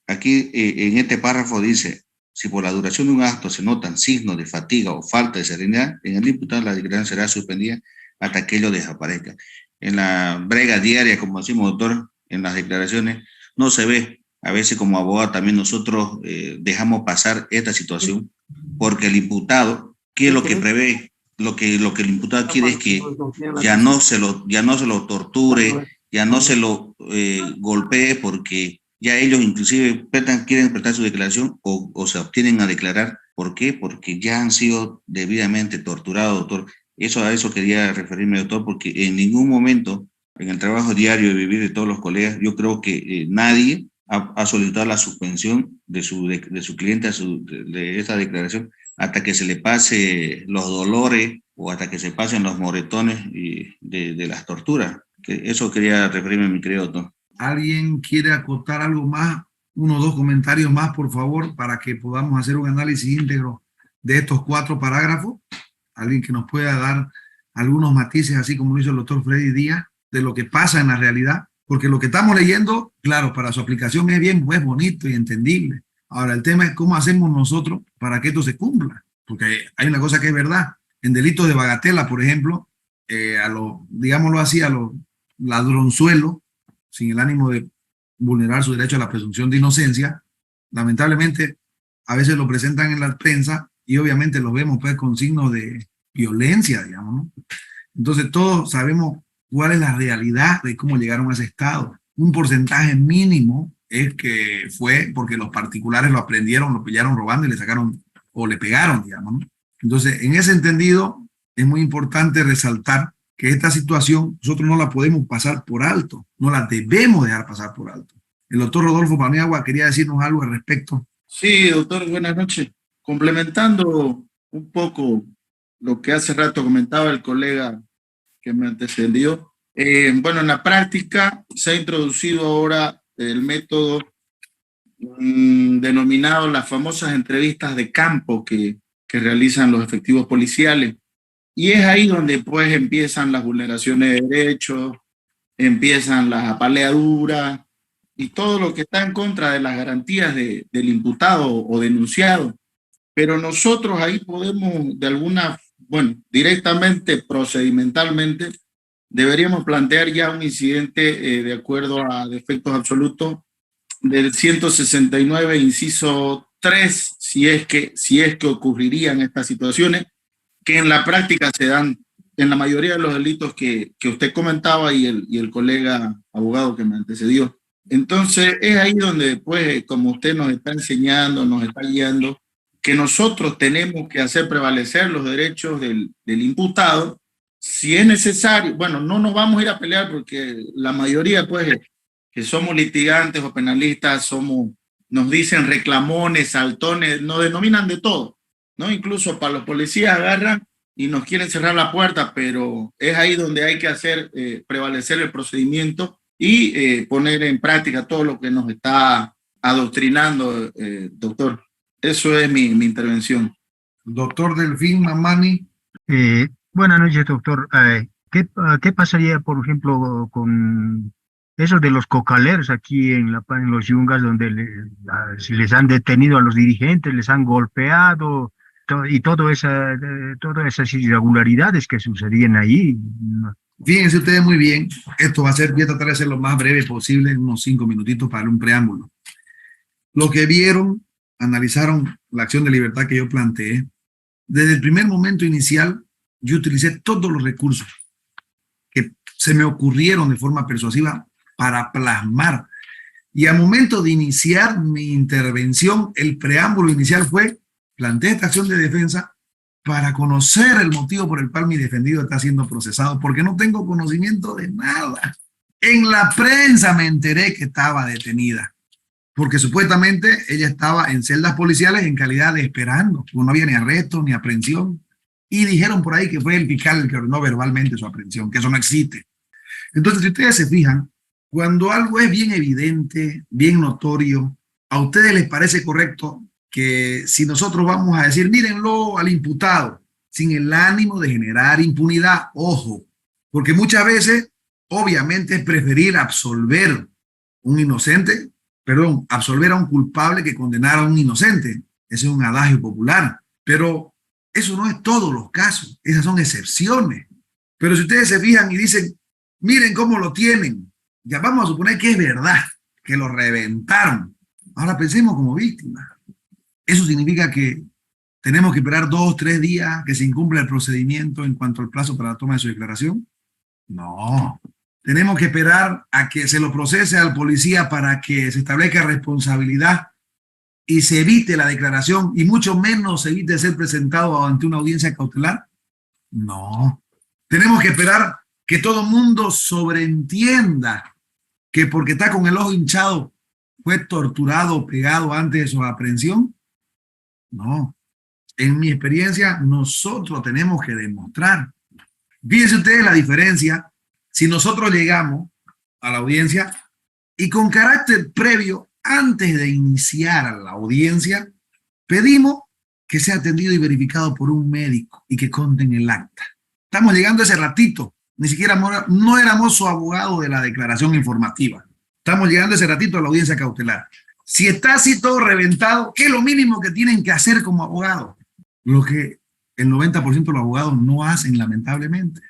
Aquí en este párrafo dice, si por la duración de un acto se notan signos de fatiga o falta de serenidad, en el imputado la declaración será suspendida hasta que ello desaparezca. En la brega diaria, como decimos, doctor, en las declaraciones, no se ve. A veces como abogado también nosotros dejamos pasar esta situación porque el imputado, ¿qué es lo que prevé? Lo que el imputado quiere es que ya no se lo torture, ya no se lo golpee, porque ya ellos inclusive quieren prestar su declaración o se obtienen a declarar. ¿Por qué? Porque ya han sido debidamente torturados, doctor. A eso quería referirme, doctor, porque en ningún momento, en el trabajo diario de vivir de todos los colegas, yo creo que nadie ha solicitado la suspensión de su cliente de esa declaración hasta que se le pase los dolores o hasta que se pasen los moretones de las torturas. Eso quería referirme, mi querido doctor. ¿Alguien quiere acotar algo más? Uno o dos comentarios más, por favor, para que podamos hacer un análisis íntegro de estos 4 parágrafos. Alguien que nos pueda dar algunos matices, así como lo hizo el doctor Freddy Díaz, de lo que pasa en la realidad. Porque lo que estamos leyendo, claro, para su aplicación es bonito y entendible. Ahora, el tema es cómo hacemos nosotros para que esto se cumpla. Porque hay una cosa que es verdad. En delitos de bagatela, por ejemplo, digámoslo así, a los ladronzuelos, sin el ánimo de vulnerar su derecho a la presunción de inocencia, lamentablemente a veces lo presentan en la prensa y obviamente lo vemos pues con signos de violencia, digamos, ¿no? Entonces todos sabemos cuál es la realidad de cómo llegaron a ese estado. Un porcentaje mínimo es que fue porque los particulares lo aprendieron, lo pillaron robando y le sacaron o le pegaron, digamos, ¿no? Entonces, en ese entendido, es muy importante resaltar que esta situación nosotros no la podemos pasar por alto, no la debemos dejar pasar por alto. El doctor Rodolfo Paniagua quería decirnos algo al respecto. Sí, doctor, buenas noches. Complementando un poco lo que hace rato comentaba el colega que me antecedió. Bueno, en la práctica se ha introducido ahora el método denominado las famosas entrevistas de campo que realizan los efectivos policiales. Y es ahí donde pues empiezan las vulneraciones de derechos, empiezan las apaleaduras y todo lo que está en contra de las garantías del imputado o denunciado. Pero nosotros ahí podemos directamente, procedimentalmente, deberíamos plantear ya un incidente de acuerdo a defectos absolutos del 169, inciso 3, si es que ocurrirían estas situaciones, que en la práctica se dan en la mayoría de los delitos que usted comentaba y el colega abogado que me antecedió. Entonces, es ahí donde, pues, como usted nos está enseñando, nos está guiando, que nosotros tenemos que hacer prevalecer los derechos del imputado. Si es necesario, bueno, no nos vamos a ir a pelear porque la mayoría, pues, que somos litigantes o penalistas, nos dicen reclamones, saltones, nos denominan de todo, ¿no? Incluso para los policías agarran y nos quieren cerrar la puerta, pero es ahí donde hay que hacer prevalecer el procedimiento y poner en práctica todo lo que nos está adoctrinando, doctor. Eso es mi intervención. Doctor Delfín Mamani. Buenas noches, doctor. ¿Qué pasaría, por ejemplo, con eso de los cocaleros aquí en los Yungas, donde si les han detenido a los dirigentes, les han golpeado y todas esas irregularidades que sucedían ahí? Fíjense ustedes muy bien, esto va a ser, voy a tratar de ser lo más breve posible, unos 5 minutitos para un preámbulo. Lo que vieron, analizaron la acción de libertad que yo planteé. Desde el primer momento inicial, yo utilicé todos los recursos que se me ocurrieron de forma persuasiva para plasmar. Y al momento de iniciar mi intervención, el preámbulo inicial fue, planteé esta acción de defensa para conocer el motivo por el cual mi defendido está siendo procesado, porque no tengo conocimiento de nada. En la prensa me enteré que estaba detenida, porque supuestamente ella estaba en celdas policiales en calidad de esperando, no había ni arresto ni aprehensión, y dijeron por ahí que fue el fiscal el que ordenó verbalmente su aprehensión, que eso no existe. Entonces, si ustedes se fijan, cuando algo es bien evidente, bien notorio, a ustedes les parece correcto que si nosotros vamos a decir, mírenlo al imputado, sin el ánimo de generar impunidad, ojo, porque muchas veces, obviamente, es preferir absolver absolver a un culpable que condenar a un inocente. Ese es un adagio popular, pero eso no es todos los casos, esas son excepciones. Pero si ustedes se fijan y dicen, miren cómo lo tienen, ya vamos a suponer que es verdad, que lo reventaron. Ahora pensemos como víctimas. ¿Eso significa que tenemos que esperar 2 o 3 días que se incumpla el procedimiento en cuanto al plazo para la toma de su declaración? No. Tenemos que esperar a que se lo procese al policía para que se establezca responsabilidad y se evite la declaración y mucho menos se evite ser presentado ante una audiencia cautelar. No. Tenemos que esperar que todo el mundo sobreentienda que porque está con el ojo hinchado fue torturado o pegado antes de su aprehensión. No. En mi experiencia, nosotros tenemos que demostrar. Fíjense ustedes la diferencia si nosotros llegamos a la audiencia y con carácter previo, antes de iniciar la audiencia, pedimos que sea atendido y verificado por un médico y que conste en el acta. Estamos llegando ese ratito, ni siquiera no éramos su abogado de la declaración informativa. Estamos llegando ese ratito a la audiencia cautelar. Si está así todo reventado, ¿qué es lo mínimo que tienen que hacer como abogados? Lo que el 90% de los abogados no hacen, lamentablemente.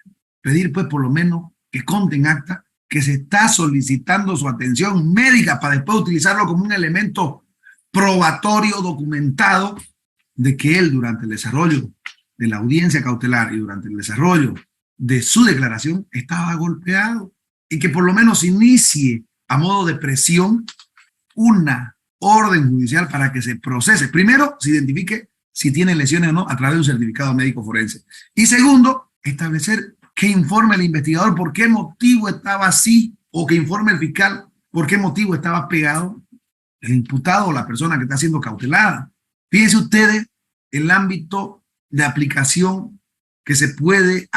Pedir, pues, por lo menos que conste en acta que se está solicitando su atención médica para después utilizarlo como un elemento probatorio documentado de que él durante el desarrollo de la audiencia cautelar y durante el desarrollo de su declaración estaba golpeado y que por lo menos inicie a modo de presión una orden judicial para que se procese. Primero, se identifique si tiene lesiones o no a través de un certificado médico forense. Y segundo, establecer que informe el investigador por qué motivo estaba así o que informe el fiscal por qué motivo estaba pegado el imputado o la persona que está siendo cautelada. Fíjense ustedes el ámbito de aplicación que se puede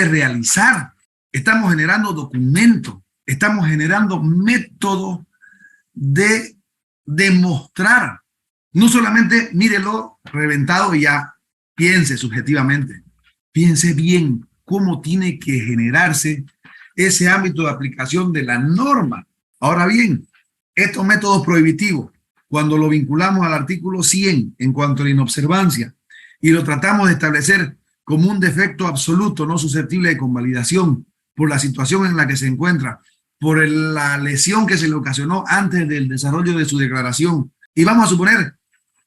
realizar. Estamos generando documentos, estamos generando métodos de demostrar. No solamente mírelo reventado y ya piense subjetivamente, piense bien cómo tiene que generarse ese ámbito de aplicación de la norma. Ahora bien, estos métodos prohibitivos, cuando lo vinculamos al artículo 100 en cuanto a la inobservancia y lo tratamos de establecer como un defecto absoluto no susceptible de convalidación por la situación en la que se encuentra, por la lesión que se le ocasionó antes del desarrollo de su declaración, y vamos a suponer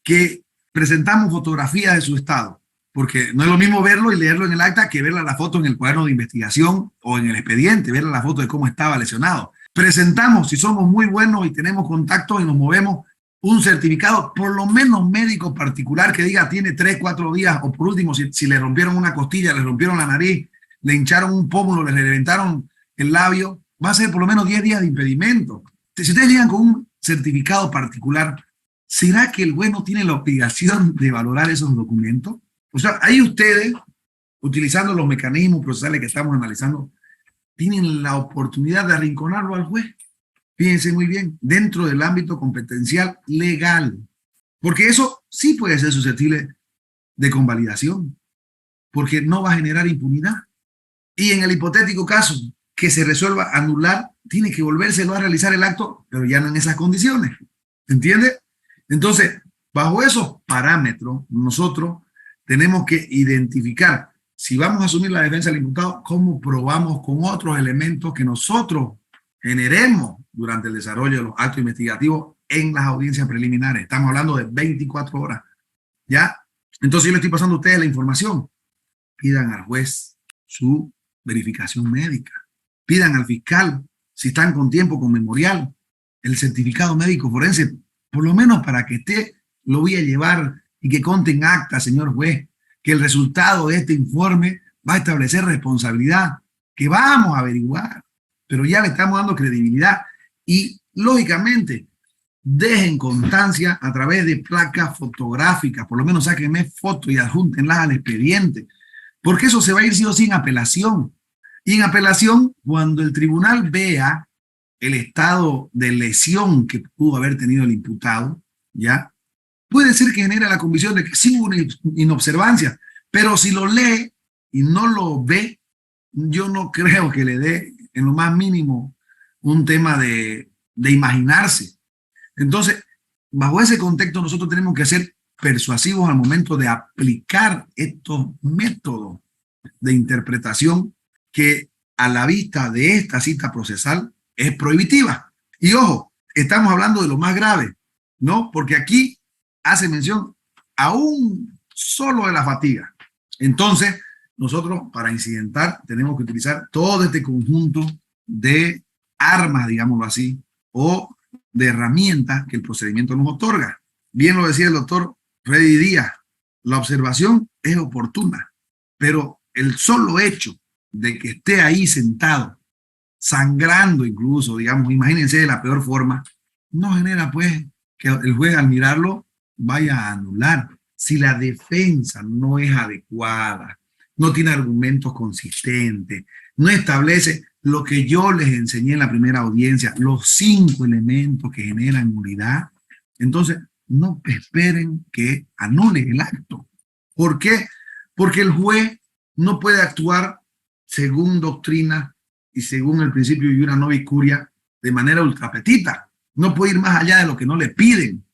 que presentamos fotografías de su estado, porque no es lo mismo verlo y leerlo en el acta que verla la foto en el cuaderno de investigación o en el expediente, verla la foto de cómo estaba lesionado. Presentamos, si somos muy buenos y tenemos contacto y nos movemos, un certificado, por lo menos médico particular, que diga tiene 3, 4 días, o por último, si le rompieron una costilla, le rompieron la nariz, le hincharon un pómulo, le reventaron el labio, va a ser por lo menos 10 días de impedimento. Si ustedes llegan con un certificado particular, ¿será que el juez no tiene la obligación de valorar esos documentos? O sea, ahí ustedes, utilizando los mecanismos procesales que estamos analizando, tienen la oportunidad de arrinconarlo al juez. fíjense muy bien, dentro del ámbito competencial legal, porque eso sí puede ser susceptible de convalidación, porque no va a generar impunidad. Y en el hipotético caso que se resuelva anular, tiene que volvérselo a realizar el acto, pero ya no en esas condiciones. ¿Entiende? Entonces, bajo esos parámetros, nosotros tenemos que identificar, si vamos a asumir la defensa del imputado, cómo probamos con otros elementos que nosotros generemos durante el desarrollo de los actos investigativos en las audiencias preliminares. Estamos hablando de 24 horas. ¿Ya? Entonces yo le estoy pasando a ustedes la información. Pidan al juez su verificación médica. Pidan al fiscal, si están con tiempo, con memorial, el certificado médico forense, por lo menos para que lo voy a llevar y que conte en acta, señor juez, que el resultado de este informe va a establecer responsabilidad, que vamos a averiguar, pero ya le estamos dando credibilidad y, lógicamente, dejen constancia a través de placas fotográficas, por lo menos sáquenme fotos y adjúntenlas al expediente, porque eso se va a ir sí o sí en apelación. Y en apelación, cuando el tribunal vea el estado de lesión que pudo haber tenido el imputado, ¿ya? Puede ser que genere la convicción de que sí hubo una inobservancia, pero si lo lee y no lo ve, yo no creo que le dé en lo más mínimo un tema de imaginarse. Entonces, bajo ese contexto, nosotros tenemos que ser persuasivos al momento de aplicar estos métodos de interpretación que a la vista de esta cita procesal es prohibitiva. Y ojo, estamos hablando de lo más grave, ¿no? Porque aquí hace mención aún solo de la fatiga. Entonces, nosotros para incidentar tenemos que utilizar todo este conjunto de armas, digámoslo así, o de herramientas que el procedimiento nos otorga. Bien lo decía el doctor Freddy Díaz, la observación es oportuna, pero el solo hecho de que esté ahí sentado, sangrando incluso, digamos, imagínense de la peor forma, no genera pues que el juez al mirarlo vaya a anular. Si la defensa no es adecuada, no tiene argumentos consistentes, no establece lo que yo les enseñé en la primera audiencia, los 5 elementos que generan nulidad, entonces no esperen que anule el acto. ¿Por qué? Porque el juez no puede actuar según doctrina y según el principio de iura nobis curia de manera ultrapetita. No puede ir más allá de lo que no le piden.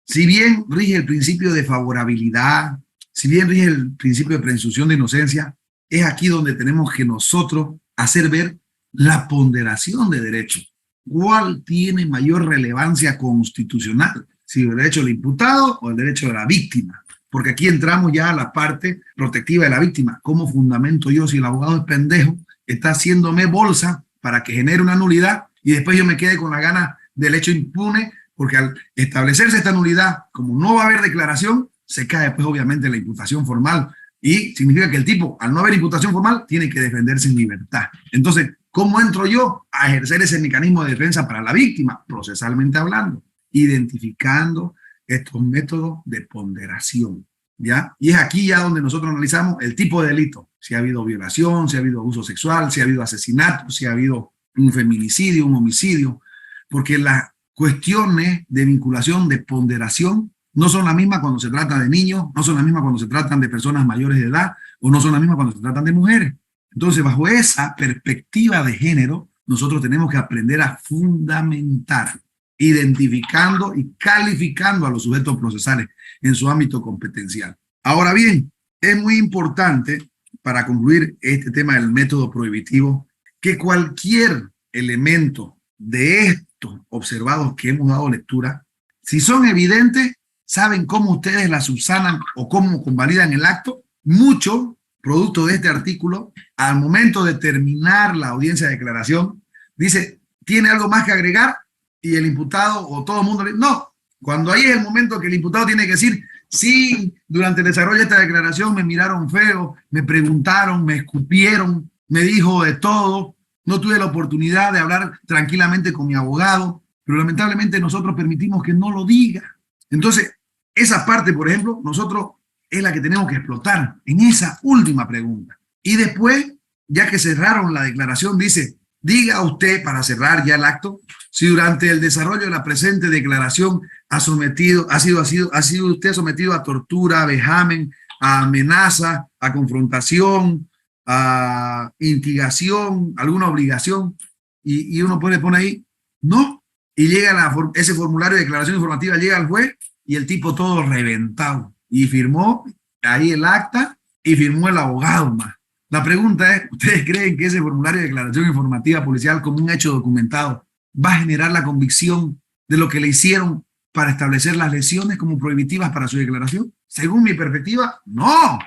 Si bien rige el principio de favorabilidad, si bien rige el principio de presunción de inocencia, es aquí donde tenemos que nosotros hacer ver la ponderación de derechos. ¿Cuál tiene mayor relevancia constitucional? Si el derecho del imputado o el derecho de la víctima. Porque aquí entramos ya a la parte protectiva de la víctima. ¿Cómo fundamento yo si el abogado es pendejo, está haciéndome bolsa para que genere una nulidad y después yo me quede con la gana del hecho impune? Porque al establecerse esta nulidad, como no va a haber declaración, se cae pues obviamente la imputación formal y significa que el tipo, al no haber imputación formal, tiene que defenderse en libertad. Entonces, ¿cómo entro yo a ejercer ese mecanismo de defensa para la víctima? Procesalmente hablando, identificando estos métodos de ponderación, ¿ya? Y es aquí ya donde nosotros analizamos el tipo de delito, si ha habido violación, si ha habido abuso sexual, si ha habido asesinato, si ha habido un feminicidio, un homicidio, porque las cuestiones de vinculación, de ponderación, no son las mismas cuando se trata de niños, no son las mismas cuando se tratan de personas mayores de edad, o no son las mismas cuando se tratan de mujeres. Entonces, bajo esa perspectiva de género, nosotros tenemos que aprender a fundamentar, identificando y calificando a los sujetos procesales en su ámbito competencial. Ahora bien, es muy importante, para concluir este tema del método prohibitivo, que cualquier elemento de estos observados que hemos dado lectura, si son evidentes, saben cómo ustedes la subsanan o cómo convalidan el acto. Mucho, producto de este artículo, al momento de terminar la audiencia de declaración, dice, ¿tiene algo más que agregar? Y el imputado o todo el mundo le dice, no. Cuando ahí es el momento que el imputado tiene que decir, sí, durante el desarrollo de esta declaración me miraron feo, me preguntaron, me escupieron, me dijo de todo, no tuve la oportunidad de hablar tranquilamente con mi abogado, pero lamentablemente nosotros permitimos que no lo diga. Entonces, esa parte, por ejemplo, nosotros es la que tenemos que explotar en esa última pregunta. Y después, ya que cerraron la declaración, dice, Diga usted, para cerrar ya el acto, si durante el desarrollo de la presente declaración ha sido usted sometido a tortura, a vejamen, a amenaza, a confrontación, a instigación, alguna obligación, y uno pone ahí, no, y llega ese formulario de declaración informativa, llega al juez y el tipo todo reventado, y firmó ahí el acta y firmó el abogado más. La pregunta es, ¿ustedes creen que ese formulario de declaración informativa policial como un hecho documentado va a generar la convicción de lo que le hicieron para establecer las lesiones como prohibitivas para su declaración? Según mi perspectiva, no.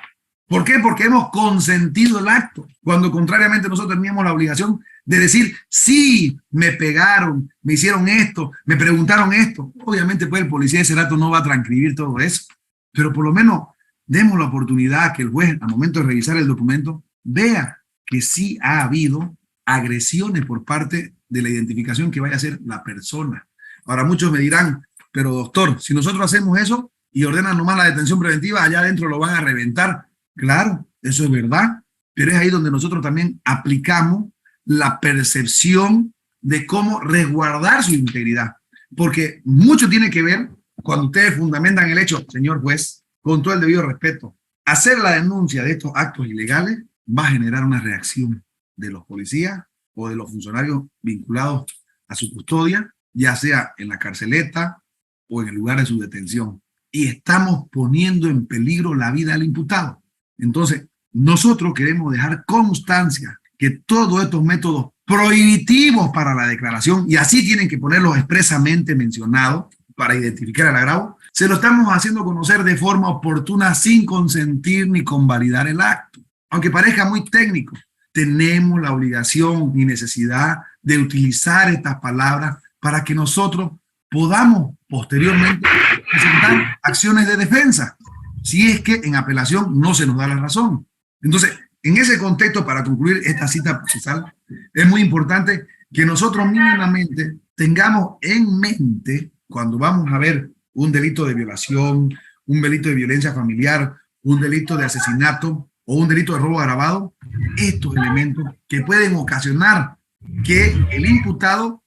¿Por qué? Porque hemos consentido el acto, cuando contrariamente nosotros teníamos la obligación de decir, sí, me pegaron, me hicieron esto, me preguntaron esto. Obviamente pues el policía de ese rato no va a transcribir todo eso, pero por lo menos demos la oportunidad que el juez, al momento de revisar el documento, vea que sí ha habido agresiones por parte de la identificación que vaya a ser la persona. Ahora muchos me dirán, pero doctor, si nosotros hacemos eso y ordenan nomás la detención preventiva, allá adentro lo van a reventar. Claro, eso es verdad, pero es ahí donde nosotros también aplicamos la percepción de cómo resguardar su integridad. Porque mucho tiene que ver cuando ustedes fundamentan el hecho, señor juez, con todo el debido respeto. Hacer la denuncia de estos actos ilegales va a generar una reacción de los policías o de los funcionarios vinculados a su custodia, ya sea en la carceleta o en el lugar de su detención. Y estamos poniendo en peligro la vida del imputado. Entonces, nosotros queremos dejar constancia que todos estos métodos prohibitivos para la declaración, y así tienen que ponerlos expresamente mencionados para identificar el agravo, se lo estamos haciendo conocer de forma oportuna sin consentir ni convalidar el acto. Aunque parezca muy técnico, tenemos la obligación y necesidad de utilizar estas palabras para que nosotros podamos posteriormente presentar acciones de defensa, si es que en apelación no se nos da la razón. Entonces, en ese contexto, para concluir esta cita procesal, es muy importante que nosotros mínimamente tengamos en mente, cuando vamos a ver un delito de violación, un delito de violencia familiar, un delito de asesinato o un delito de robo agravado, estos elementos que pueden ocasionar que el imputado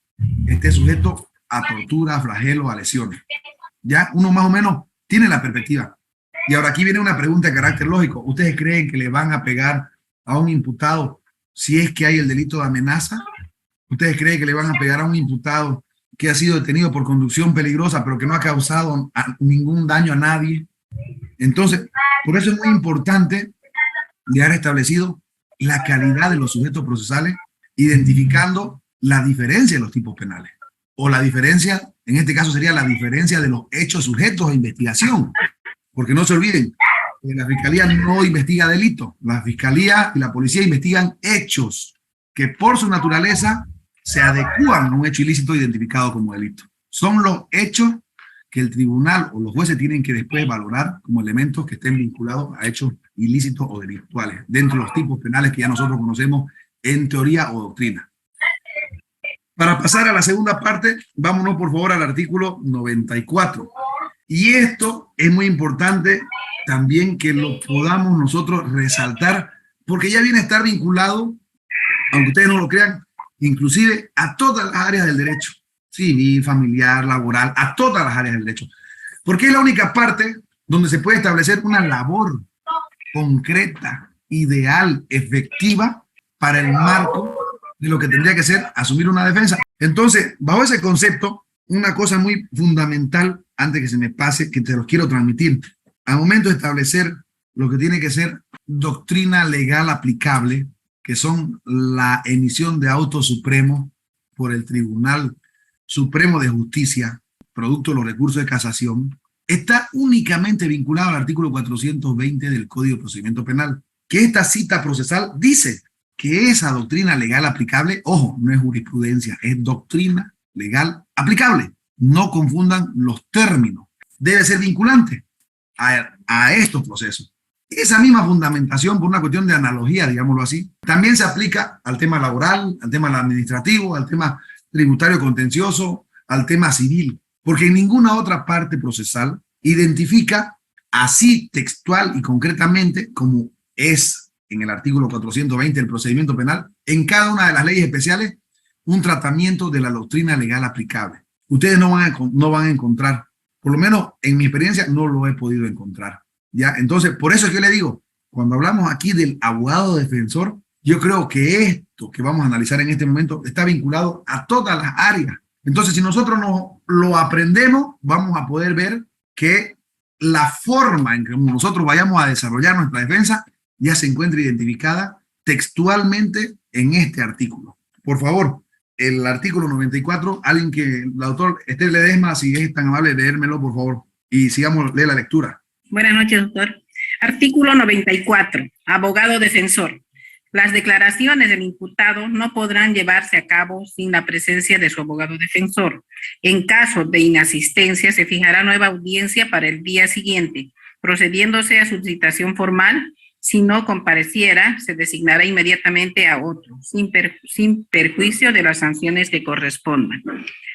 esté sujeto a tortura, a flagelo, a lesiones. Ya uno más o menos tiene la perspectiva. Y ahora aquí viene una pregunta de carácter lógico. ¿Ustedes creen que le van a pegar a un imputado si es que hay el delito de amenaza? ¿Ustedes creen que le van a pegar a un imputado que ha sido detenido por conducción peligrosa pero que no ha causado ningún daño a nadie? Entonces, por eso es muy importante dejar establecido la calidad de los sujetos procesales, identificando la diferencia de los tipos penales. O la diferencia, en este caso sería la diferencia de los hechos sujetos a investigación. Porque no se olviden, la Fiscalía no investiga delitos. La Fiscalía y la Policía investigan hechos que por su naturaleza se adecúan a un hecho ilícito identificado como delito. Son los hechos que el tribunal o los jueces tienen que después valorar como elementos que estén vinculados a hechos ilícitos o delictuales, dentro de los tipos penales que ya nosotros conocemos en teoría o doctrina. Para pasar a la segunda parte, vámonos por favor al artículo 94. Y esto es muy importante también que lo podamos nosotros resaltar, porque ya viene a estar vinculado, aunque ustedes no lo crean, inclusive a todas las áreas del derecho, civil, familiar, laboral, a todas las áreas del derecho. Porque es la única parte donde se puede establecer una labor concreta, ideal, efectiva para el marco de lo que tendría que ser asumir una defensa. Entonces, bajo ese concepto, una cosa muy fundamental, antes que se me pase, que te los quiero transmitir, al momento de establecer lo que tiene que ser doctrina legal aplicable, que son la emisión de autos supremos por el Tribunal Supremo de Justicia, producto de los recursos de casación, está únicamente vinculado al artículo 420 del Código de Procedimiento Penal, que esta cita procesal dice que esa doctrina legal aplicable, ojo, no es jurisprudencia, es doctrina legal aplicable. No confundan los términos. Debe ser vinculante a estos procesos. Esa misma fundamentación, por una cuestión de analogía, digámoslo así, también se aplica al tema laboral, al tema administrativo, al tema tributario contencioso, al tema civil, porque en ninguna otra parte procesal identifica así textual y concretamente, como es en el artículo 420 del procedimiento penal, en cada una de las leyes especiales un tratamiento de la doctrina legal aplicable. Ustedes no van a encontrar, por lo menos en mi experiencia, no lo he podido encontrar. ¿Ya? Entonces, por eso es que yo le digo, cuando hablamos aquí del abogado defensor, yo creo que esto que vamos a analizar en este momento está vinculado a todas las áreas. Entonces, si nosotros no lo aprendemos, vamos a poder ver que la forma en que nosotros vayamos a desarrollar nuestra defensa ya se encuentra identificada textualmente en este artículo. Por favor, el artículo 94, alguien que, el autor Esther Ledesma, si es tan amable, leérmelo, por favor, y sigamos, lee la lectura. Buenas noches, doctor. Artículo 94, abogado defensor. Las declaraciones del imputado no podrán llevarse a cabo sin la presencia de su abogado defensor. En caso de inasistencia, se fijará nueva audiencia para el día siguiente, procediéndose a su citación formal. Si no compareciera, se designará inmediatamente a otro, sin perjuicio de las sanciones que correspondan.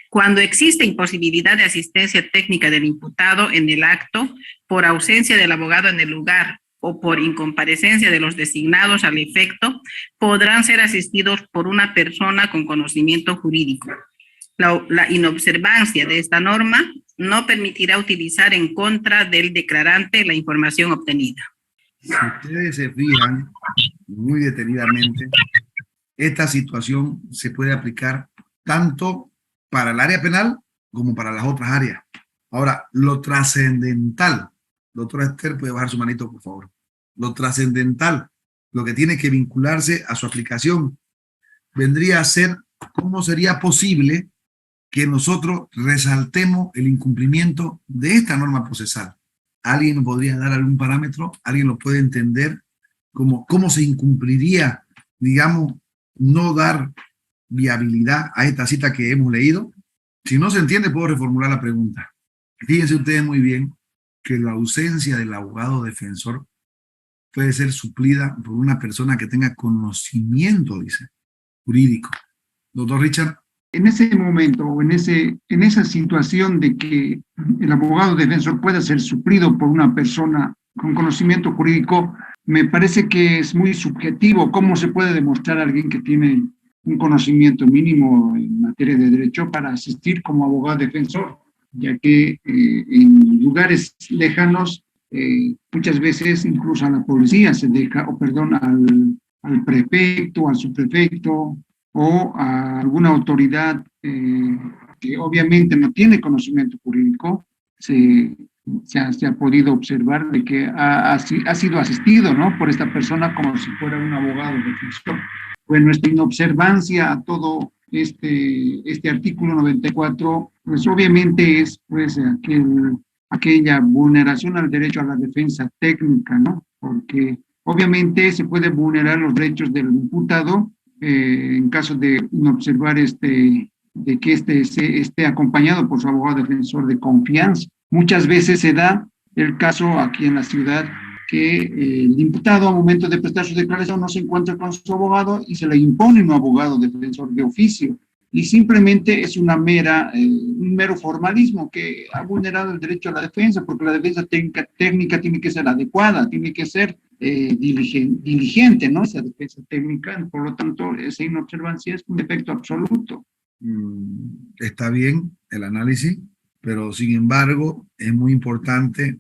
Cuando existe imposibilidad de asistencia técnica del imputado en el acto, por ausencia del abogado en el lugar o por incomparecencia de los designados al efecto, podrán ser asistidos por una persona con conocimiento jurídico. La inobservancia de esta norma no permitirá utilizar en contra del declarante la información obtenida. Si ustedes se fijan muy detenidamente, esta situación se puede aplicar tanto para el área penal como para las otras áreas. Ahora, lo trascendental, doctora Esther, puede bajar su manito, por favor. Lo trascendental, lo que tiene que vincularse a su aplicación, vendría a ser cómo sería posible que nosotros resaltemos el incumplimiento de esta norma procesal. ¿Alguien podría dar algún parámetro? ¿Alguien lo puede entender? ¿Cómo se incumpliría, digamos, no dar viabilidad a esta cita que hemos leído? Si no se entiende, puedo reformular la pregunta. Fíjense ustedes muy bien que la ausencia del abogado defensor puede ser suplida por una persona que tenga conocimiento, dice, jurídico. Doctor Richard. En ese momento o en esa situación de que el abogado defensor pueda ser suplido por una persona con conocimiento jurídico, me parece que es muy subjetivo cómo se puede demostrar a alguien que tiene un conocimiento mínimo en materia de derecho para asistir como abogado defensor, ya que en lugares lejanos muchas veces incluso a la policía se deja, al prefecto, al subprefecto o a alguna autoridad que obviamente no tiene conocimiento jurídico, se ha podido observar de que ha sido asistido, ¿no?, por esta persona como si fuera un abogado defensor. Pues nuestra inobservancia a todo este artículo 94, pues obviamente es pues aquella vulneración al derecho a la defensa técnica, ¿no? Porque obviamente se puede vulnerar los derechos del imputado en caso de no observar de que esté acompañado por su abogado defensor de confianza. Muchas veces se da el caso aquí en la ciudad que el imputado al momento de prestar su declaración no se encuentra con su abogado y se le impone un abogado defensor de oficio. Y simplemente es un mero formalismo que ha vulnerado el derecho a la defensa, porque la defensa técnica tiene que ser adecuada, tiene que ser diligente, ¿no? Esa defensa técnica, por lo tanto, esa inobservancia es un defecto absoluto. Está bien el análisis, pero sin embargo es muy importante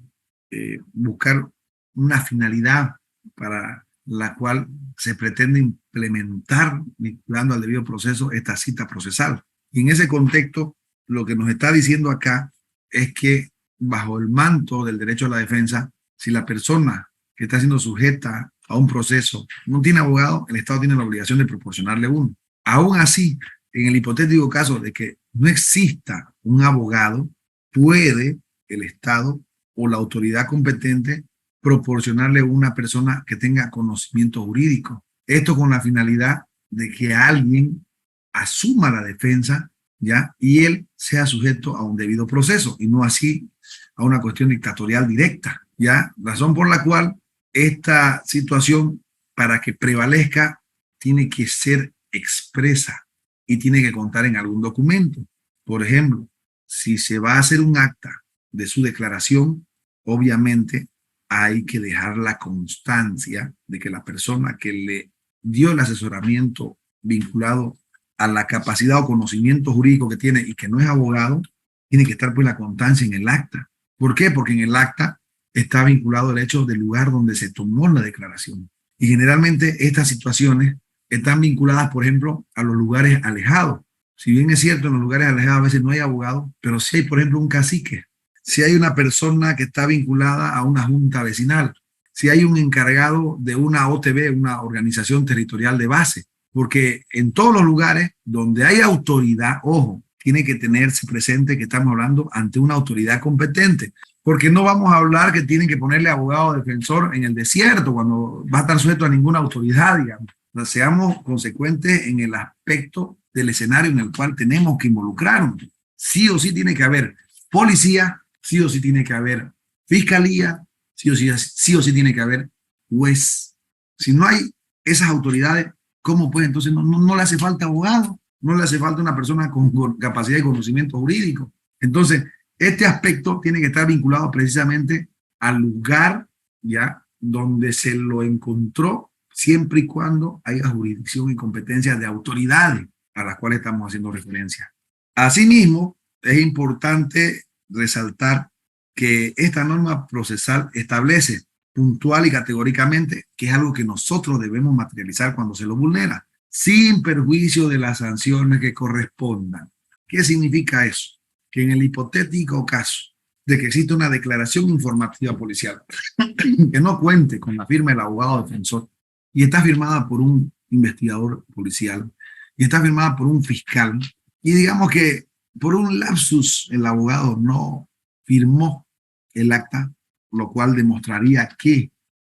buscar una finalidad para la cual se pretende implementar, vinculando al debido proceso, esta cita procesal. Y en ese contexto, lo que nos está diciendo acá es que bajo el manto del derecho a la defensa, si la persona que está siendo sujeta a un proceso no tiene abogado, el Estado tiene la obligación de proporcionarle uno. Aún así, en el hipotético caso de que no exista un abogado, puede el Estado o la autoridad competente proporcionarle una persona que tenga conocimiento jurídico. Esto con la finalidad de que alguien asuma la defensa, ¿ya? Y él sea sujeto a un debido proceso y no así a una cuestión dictatorial directa, ¿ya? Razón por la cual esta situación, para que prevalezca, tiene que ser expresa y tiene que contar en algún documento. Por ejemplo, si se va a hacer un acta de su declaración, obviamente hay que dejar la constancia de que la persona que le dio el asesoramiento vinculado a la capacidad o conocimiento jurídico que tiene y que no es abogado, tiene que estar pues la constancia en el acta. ¿Por qué? Porque en el acta está vinculado el hecho del lugar donde se tomó la declaración. Y generalmente estas situaciones están vinculadas, por ejemplo, a los lugares alejados. Si bien es cierto, en los lugares alejados a veces no hay abogado, pero sí hay, por ejemplo, un cacique. Si hay una persona que está vinculada a una junta vecinal, si hay un encargado de una OTB, una organización territorial de base, porque en todos los lugares donde hay autoridad, ojo, tiene que tenerse presente que estamos hablando ante una autoridad competente, porque no vamos a hablar que tienen que ponerle abogado defensor en el desierto cuando va a estar sujeto a ninguna autoridad, digamos. O sea, seamos consecuentes en el aspecto del escenario en el cual tenemos que involucrarnos. Sí o sí tiene que haber policía, sí o sí tiene que haber fiscalía, sí o sí tiene que haber juez. Si no hay esas autoridades, ¿cómo puede? Entonces no le hace falta abogado, no le hace falta una persona con capacidad y conocimiento jurídico. Entonces, este aspecto tiene que estar vinculado precisamente al lugar ya donde se lo encontró, siempre y cuando haya jurisdicción y competencia de autoridades a las cuales estamos haciendo referencia. Asimismo, es importante resaltar que esta norma procesal establece puntual y categóricamente que es algo que nosotros debemos materializar cuando se lo vulnera, sin perjuicio de las sanciones que correspondan. ¿Qué significa eso? Que en el hipotético caso de que exista una declaración informativa policial que no cuente con la firma del abogado defensor y está firmada por un investigador policial y está firmada por un fiscal y digamos que por un lapsus el abogado no firmó el acta, lo cual demostraría que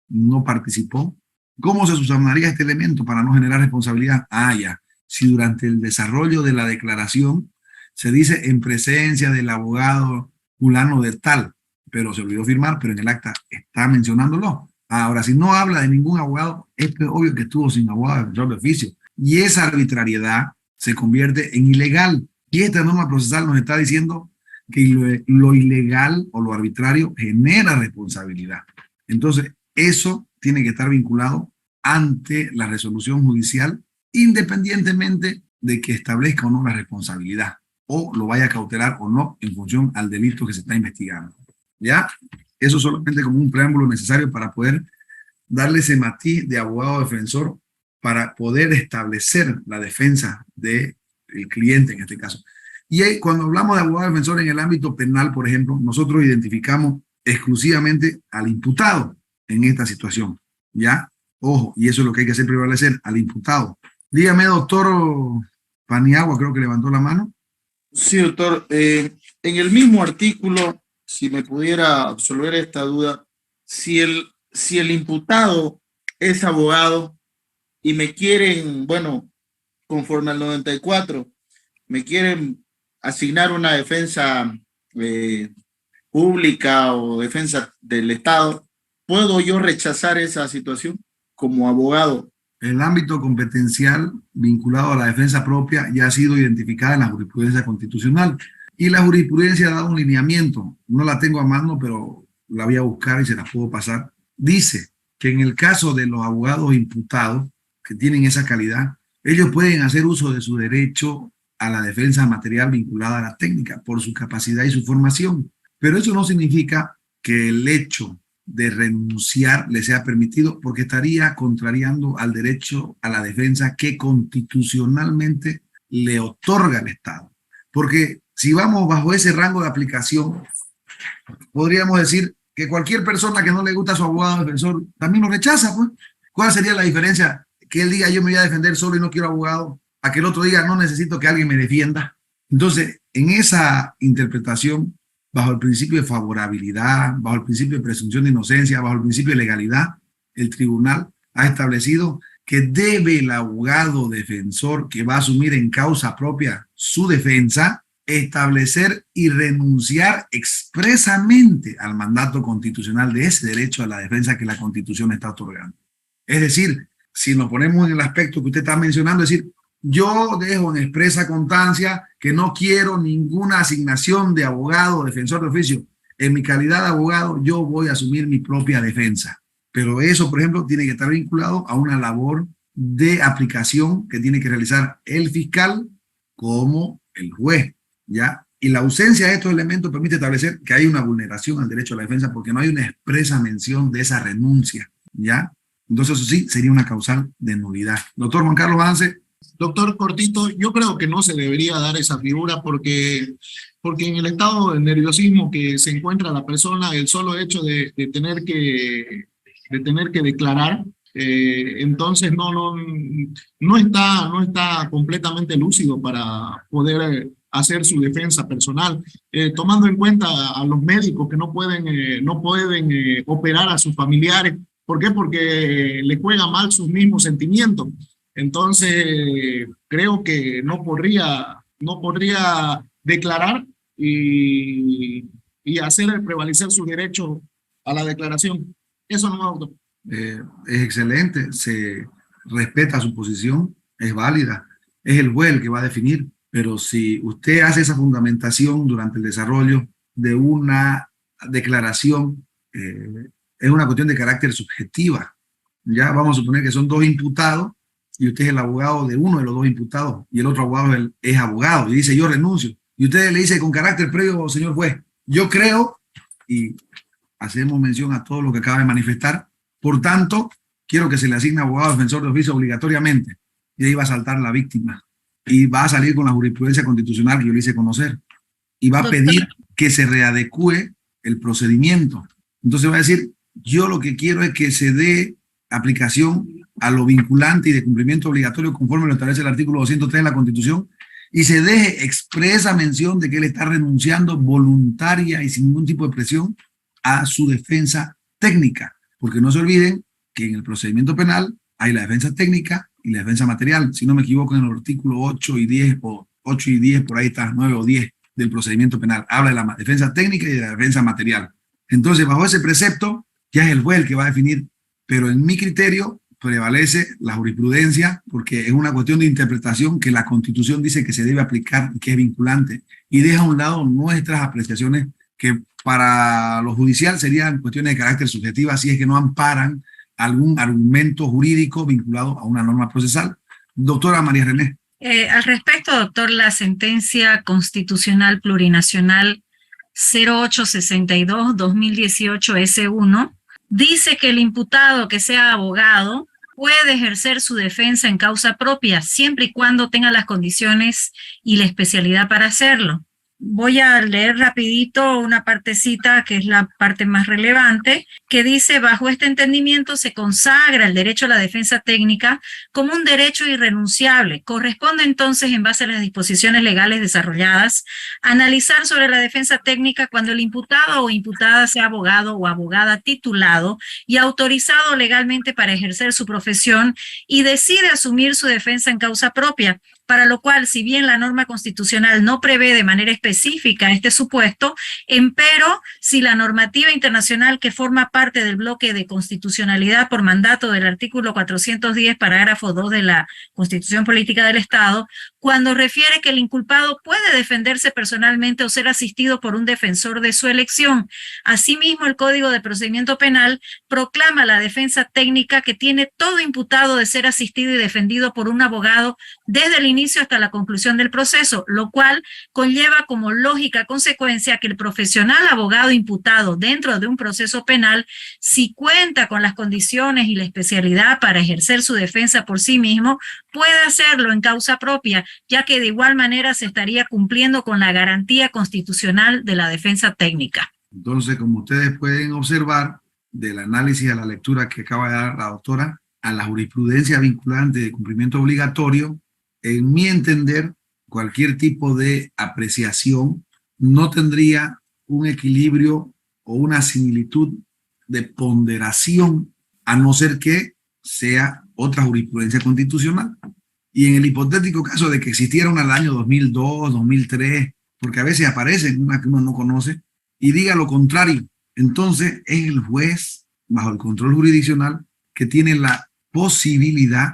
no participó, ¿cómo se subsanaría este elemento para no generar responsabilidad? Ya, si durante el desarrollo de la declaración se dice en presencia del abogado fulano de tal, pero se olvidó firmar, pero en el acta está mencionándolo. Ahora, si no habla de ningún abogado, es obvio que estuvo sin abogado defensor de oficio. Y esa arbitrariedad se convierte en ilegal. Y esta norma procesal nos está diciendo que lo ilegal o lo arbitrario genera responsabilidad. Entonces, eso tiene que estar vinculado ante la resolución judicial, independientemente de que establezca o no la responsabilidad, o lo vaya a cautelar o no en función al delito que se está investigando. ¿Ya? Eso solamente como un preámbulo necesario para poder darle ese matiz de abogado defensor para poder establecer la defensa del cliente en este caso. Y cuando hablamos de abogado defensor en el ámbito penal, por ejemplo, nosotros identificamos exclusivamente al imputado en esta situación. ¿Ya? Ojo, y eso es lo que hay que hacer prevalecer, al imputado. Dígame, doctor Paniagua, creo que levantó la mano. Sí, doctor. En el mismo artículo, si me pudiera absolver esta duda, si el imputado es abogado y me quieren, bueno, conforme al 94, me quieren asignar una defensa pública o defensa del Estado, ¿puedo yo rechazar esa situación como abogado? El ámbito competencial vinculado a la defensa propia ya ha sido identificada en la jurisprudencia constitucional y la jurisprudencia ha dado un lineamiento, no la tengo a mano, pero la voy a buscar y se la puedo pasar. Dice que en el caso de los abogados imputados que tienen esa calidad, ellos pueden hacer uso de su derecho a la defensa material vinculada a la técnica por su capacidad y su formación, pero eso no significa que el hecho de renunciar le sea permitido, porque estaría contrariando al derecho a la defensa que constitucionalmente le otorga el Estado. Porque si vamos bajo ese rango de aplicación, podríamos decir que cualquier persona que no le gusta a su abogado defensor también lo rechaza, pues. ¿Cuál sería la diferencia? Que él diga yo me voy a defender solo y no quiero abogado, a que el otro diga no necesito que alguien me defienda. Entonces, en esa interpretación, bajo el principio de favorabilidad, bajo el principio de presunción de inocencia, bajo el principio de legalidad, el tribunal ha establecido que debe el abogado defensor que va a asumir en causa propia su defensa establecer y renunciar expresamente al mandato constitucional de ese derecho a la defensa que la Constitución está otorgando. Es decir, si nos ponemos en el aspecto que usted está mencionando, es decir, yo dejo en expresa constancia que no quiero ninguna asignación de abogado o defensor de oficio. En mi calidad de abogado, yo voy a asumir mi propia defensa. Pero eso, por ejemplo, tiene que estar vinculado a una labor de aplicación que tiene que realizar el fiscal como el juez, ¿ya? Y la ausencia de estos elementos permite establecer que hay una vulneración al derecho a la defensa porque no hay una expresa mención de esa renuncia, ¿ya? Entonces, eso sí, sería una causal de nulidad. Doctor Juan Carlos Vance. Doctor Cortito, yo creo que no se debería dar esa figura porque en el estado de nerviosismo que se encuentra la persona, el solo hecho de tener que declarar, entonces no está completamente lúcido para poder hacer su defensa personal, tomando en cuenta a los médicos que no pueden operar a sus familiares. ¿Por qué? Porque le juega mal sus mismos sentimientos. Entonces, creo que no podría declarar y hacer prevalecer su derecho a la declaración. Eso no, doctor. Es excelente, se respeta su posición, es válida, es el juez el que va a definir, pero si usted hace esa fundamentación durante el desarrollo de una declaración, es una cuestión de carácter subjetiva. Ya vamos a suponer que son dos imputados y usted es el abogado de uno de los dos imputados y el otro abogado es abogado y dice yo renuncio. Y usted le dice con carácter previo, señor juez, yo creo, y hacemos mención a todo lo que acaba de manifestar, por tanto, quiero que se le asigne abogado defensor de oficio obligatoriamente. Y ahí va a saltar la víctima y va a salir con la jurisprudencia constitucional que yo le hice conocer y va a pedir que se readecue el procedimiento. Entonces va a decir, yo lo que quiero es que se dé aplicación a lo vinculante y de cumplimiento obligatorio conforme lo establece el artículo 203 de la Constitución y se deje expresa mención de que él está renunciando voluntaria y sin ningún tipo de presión a su defensa técnica, porque no se olviden que en el procedimiento penal hay la defensa técnica y la defensa material, si no me equivoco en el artículo 8 y 10, o 8 y 10, por ahí está, 9 o 10 del procedimiento penal, habla de la defensa técnica y de la defensa material. Entonces, bajo ese precepto, ya es el juez el que va a definir, pero en mi criterio prevalece la jurisprudencia porque es una cuestión de interpretación que la Constitución dice que se debe aplicar y que es vinculante y deja a un lado nuestras apreciaciones que para lo judicial serían cuestiones de carácter subjetiva si es que no amparan algún argumento jurídico vinculado a una norma procesal. Doctora María René. Al respecto, doctor, la sentencia constitucional plurinacional 0862-2018 S1 dice que el imputado que sea abogado puede ejercer su defensa en causa propia siempre y cuando tenga las condiciones y la especialidad para hacerlo. Voy a leer rapidito una partecita que es la parte más relevante, que dice, bajo este entendimiento se consagra el derecho a la defensa técnica como un derecho irrenunciable. Corresponde entonces, en base a las disposiciones legales desarrolladas, analizar sobre la defensa técnica cuando el imputado o imputada sea abogado o abogada titulado y autorizado legalmente para ejercer su profesión y decide asumir su defensa en causa propia, para lo cual, si bien la norma constitucional no prevé de manera específica este supuesto, empero, si la normativa internacional que forma parte del bloque de constitucionalidad por mandato del artículo 410, parágrafo 2 de la Constitución Política del Estado, cuando refiere que el inculpado puede defenderse personalmente o ser asistido por un defensor de su elección. Asimismo, el Código de Procedimiento Penal proclama la defensa técnica que tiene todo imputado de ser asistido y defendido por un abogado desde el inicio hasta la conclusión del proceso, lo cual conlleva como lógica consecuencia que el profesional abogado imputado dentro de un proceso penal, si cuenta con las condiciones y la especialidad para ejercer su defensa por sí mismo, puede hacerlo en causa propia, ya que de igual manera se estaría cumpliendo con la garantía constitucional de la defensa técnica. Entonces, como ustedes pueden observar del análisis a la lectura que acaba de dar la doctora, a la jurisprudencia vinculante de cumplimiento obligatorio, en mi entender, cualquier tipo de apreciación no tendría un equilibrio o una similitud de ponderación, a no ser que sea otra jurisprudencia constitucional. Y en el hipotético caso de que existiera una del año 2002, 2003, porque a veces aparecen una que uno no conoce, y diga lo contrario, entonces es el juez, bajo el control jurisdiccional, que tiene la posibilidad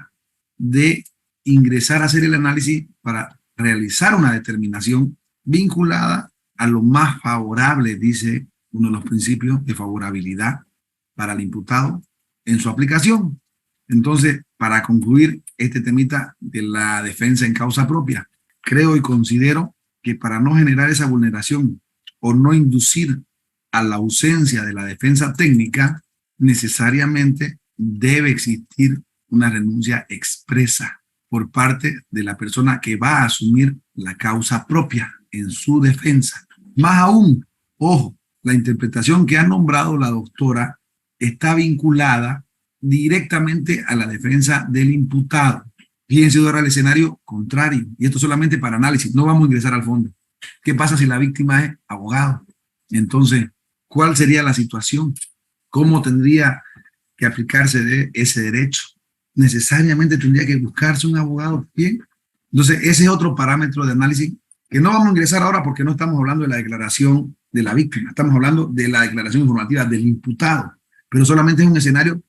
de ingresar a hacer el análisis para realizar una determinación vinculada a lo más favorable, dice uno de los principios de favorabilidad para el imputado en su aplicación. Entonces, para concluir este temita de la defensa en causa propia, creo y considero que para no generar esa vulneración o no inducir a la ausencia de la defensa técnica, necesariamente debe existir una renuncia expresa por parte de la persona que va a asumir la causa propia en su defensa. Más aún, ojo, la interpretación que ha nombrado la doctora está vinculada directamente a la defensa del imputado. Fíjense ahora el escenario contrario, y esto solamente para análisis, no vamos a ingresar al fondo. ¿Qué pasa si la víctima es abogado? Entonces, ¿cuál sería la situación? ¿Cómo tendría que aplicarse de ese derecho? Necesariamente tendría que buscarse un abogado. Bien. Entonces, ese es otro parámetro de análisis que no vamos a ingresar ahora porque no estamos hablando de la declaración de la víctima, estamos hablando de la declaración informativa del imputado, pero solamente es un escenario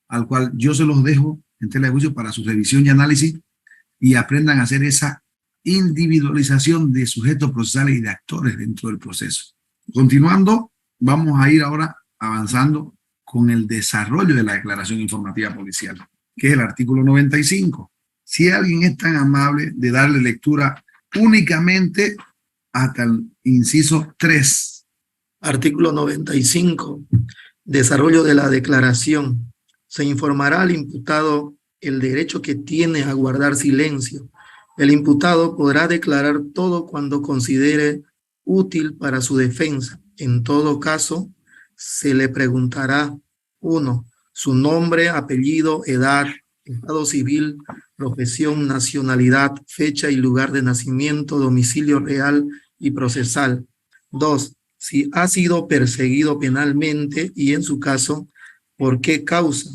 al cual yo se los dejo en tela de juicio para su revisión y análisis y aprendan a hacer esa individualización de sujetos procesales y de actores dentro del proceso. Continuando, vamos a ir ahora avanzando con el desarrollo de la declaración informativa policial, que es el artículo 95. Si alguien es tan amable de darle lectura únicamente hasta el inciso 3. Artículo 95. Desarrollo de la declaración. Se informará al imputado el derecho que tiene a guardar silencio. El imputado podrá declarar todo cuando considere útil para su defensa. En todo caso, se le preguntará: 1. Su nombre, apellido, edad, estado civil, profesión, nacionalidad, fecha y lugar de nacimiento, domicilio real y procesal. 2. Si ha sido perseguido penalmente y, en su caso, por qué causa,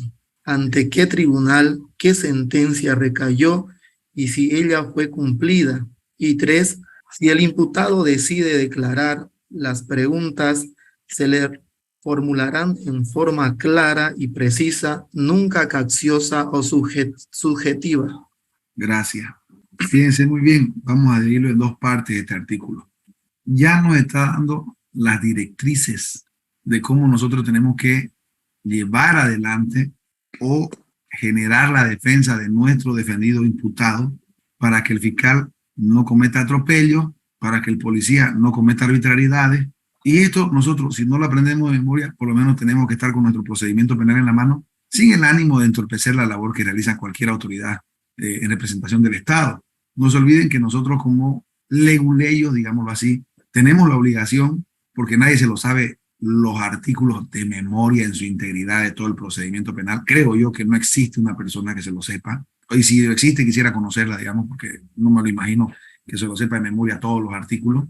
ante qué tribunal, qué sentencia recayó y si ella fue cumplida. Y 3. Si el imputado decide declarar, las preguntas se le formularán en forma clara y precisa, nunca capciosa o subjetiva. Gracias. Fíjense muy bien, vamos a dividirlo en dos partes de este artículo. Ya nos está dando las directrices de cómo nosotros tenemos que llevar adelante o generar la defensa de nuestro defendido imputado para que el fiscal no cometa atropellos, para que el policía no cometa arbitrariedades. Y esto nosotros, si no lo aprendemos de memoria, por lo menos tenemos que estar con nuestro procedimiento penal en la mano, sin el ánimo de entorpecer la labor que realiza cualquier autoridad en representación del Estado. No se olviden que nosotros como leguleyos, digámoslo así, tenemos la obligación, porque nadie se lo sabe, los artículos de memoria en su integridad de todo el procedimiento penal. Creo yo que no existe una persona que se lo sepa. Y si existe, quisiera conocerla, digamos, porque no me lo imagino que se lo sepa de memoria todos los artículos.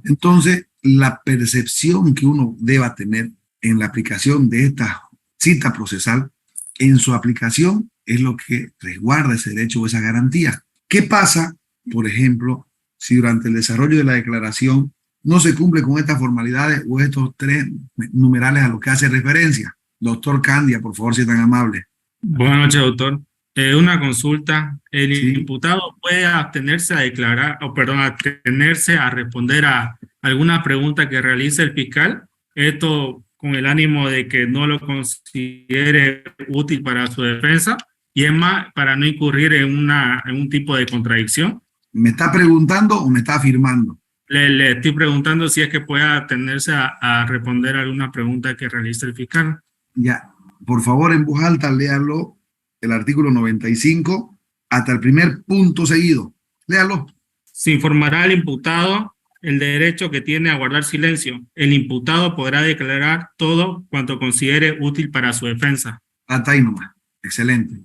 Entonces, la percepción que uno deba tener en la aplicación de esta cita procesal, en su aplicación, es lo que resguarda ese derecho o esa garantía. ¿Qué pasa, por ejemplo, si durante el desarrollo de la declaración no se cumple con estas formalidades o estos 3 numerales a los que hace referencia? Doctor Candia, por favor, si es tan amable. Buenas noches, doctor. Una consulta. ¿El imputado puede abstenerse a declarar, abstenerse a responder a alguna pregunta que realice el fiscal? Esto con el ánimo de que no lo considere útil para su defensa y es más, para no incurrir en un tipo de contradicción. ¿Me está preguntando o me está afirmando? Le estoy preguntando si es que puede atenerse a responder alguna pregunta que realice el fiscal. Ya, por favor, en voz alta, léalo, el artículo 95, hasta el primer punto seguido. Léalo. Se informará al imputado el derecho que tiene a guardar silencio. El imputado podrá declarar todo cuanto considere útil para su defensa. Hasta ahí nomás. Excelente.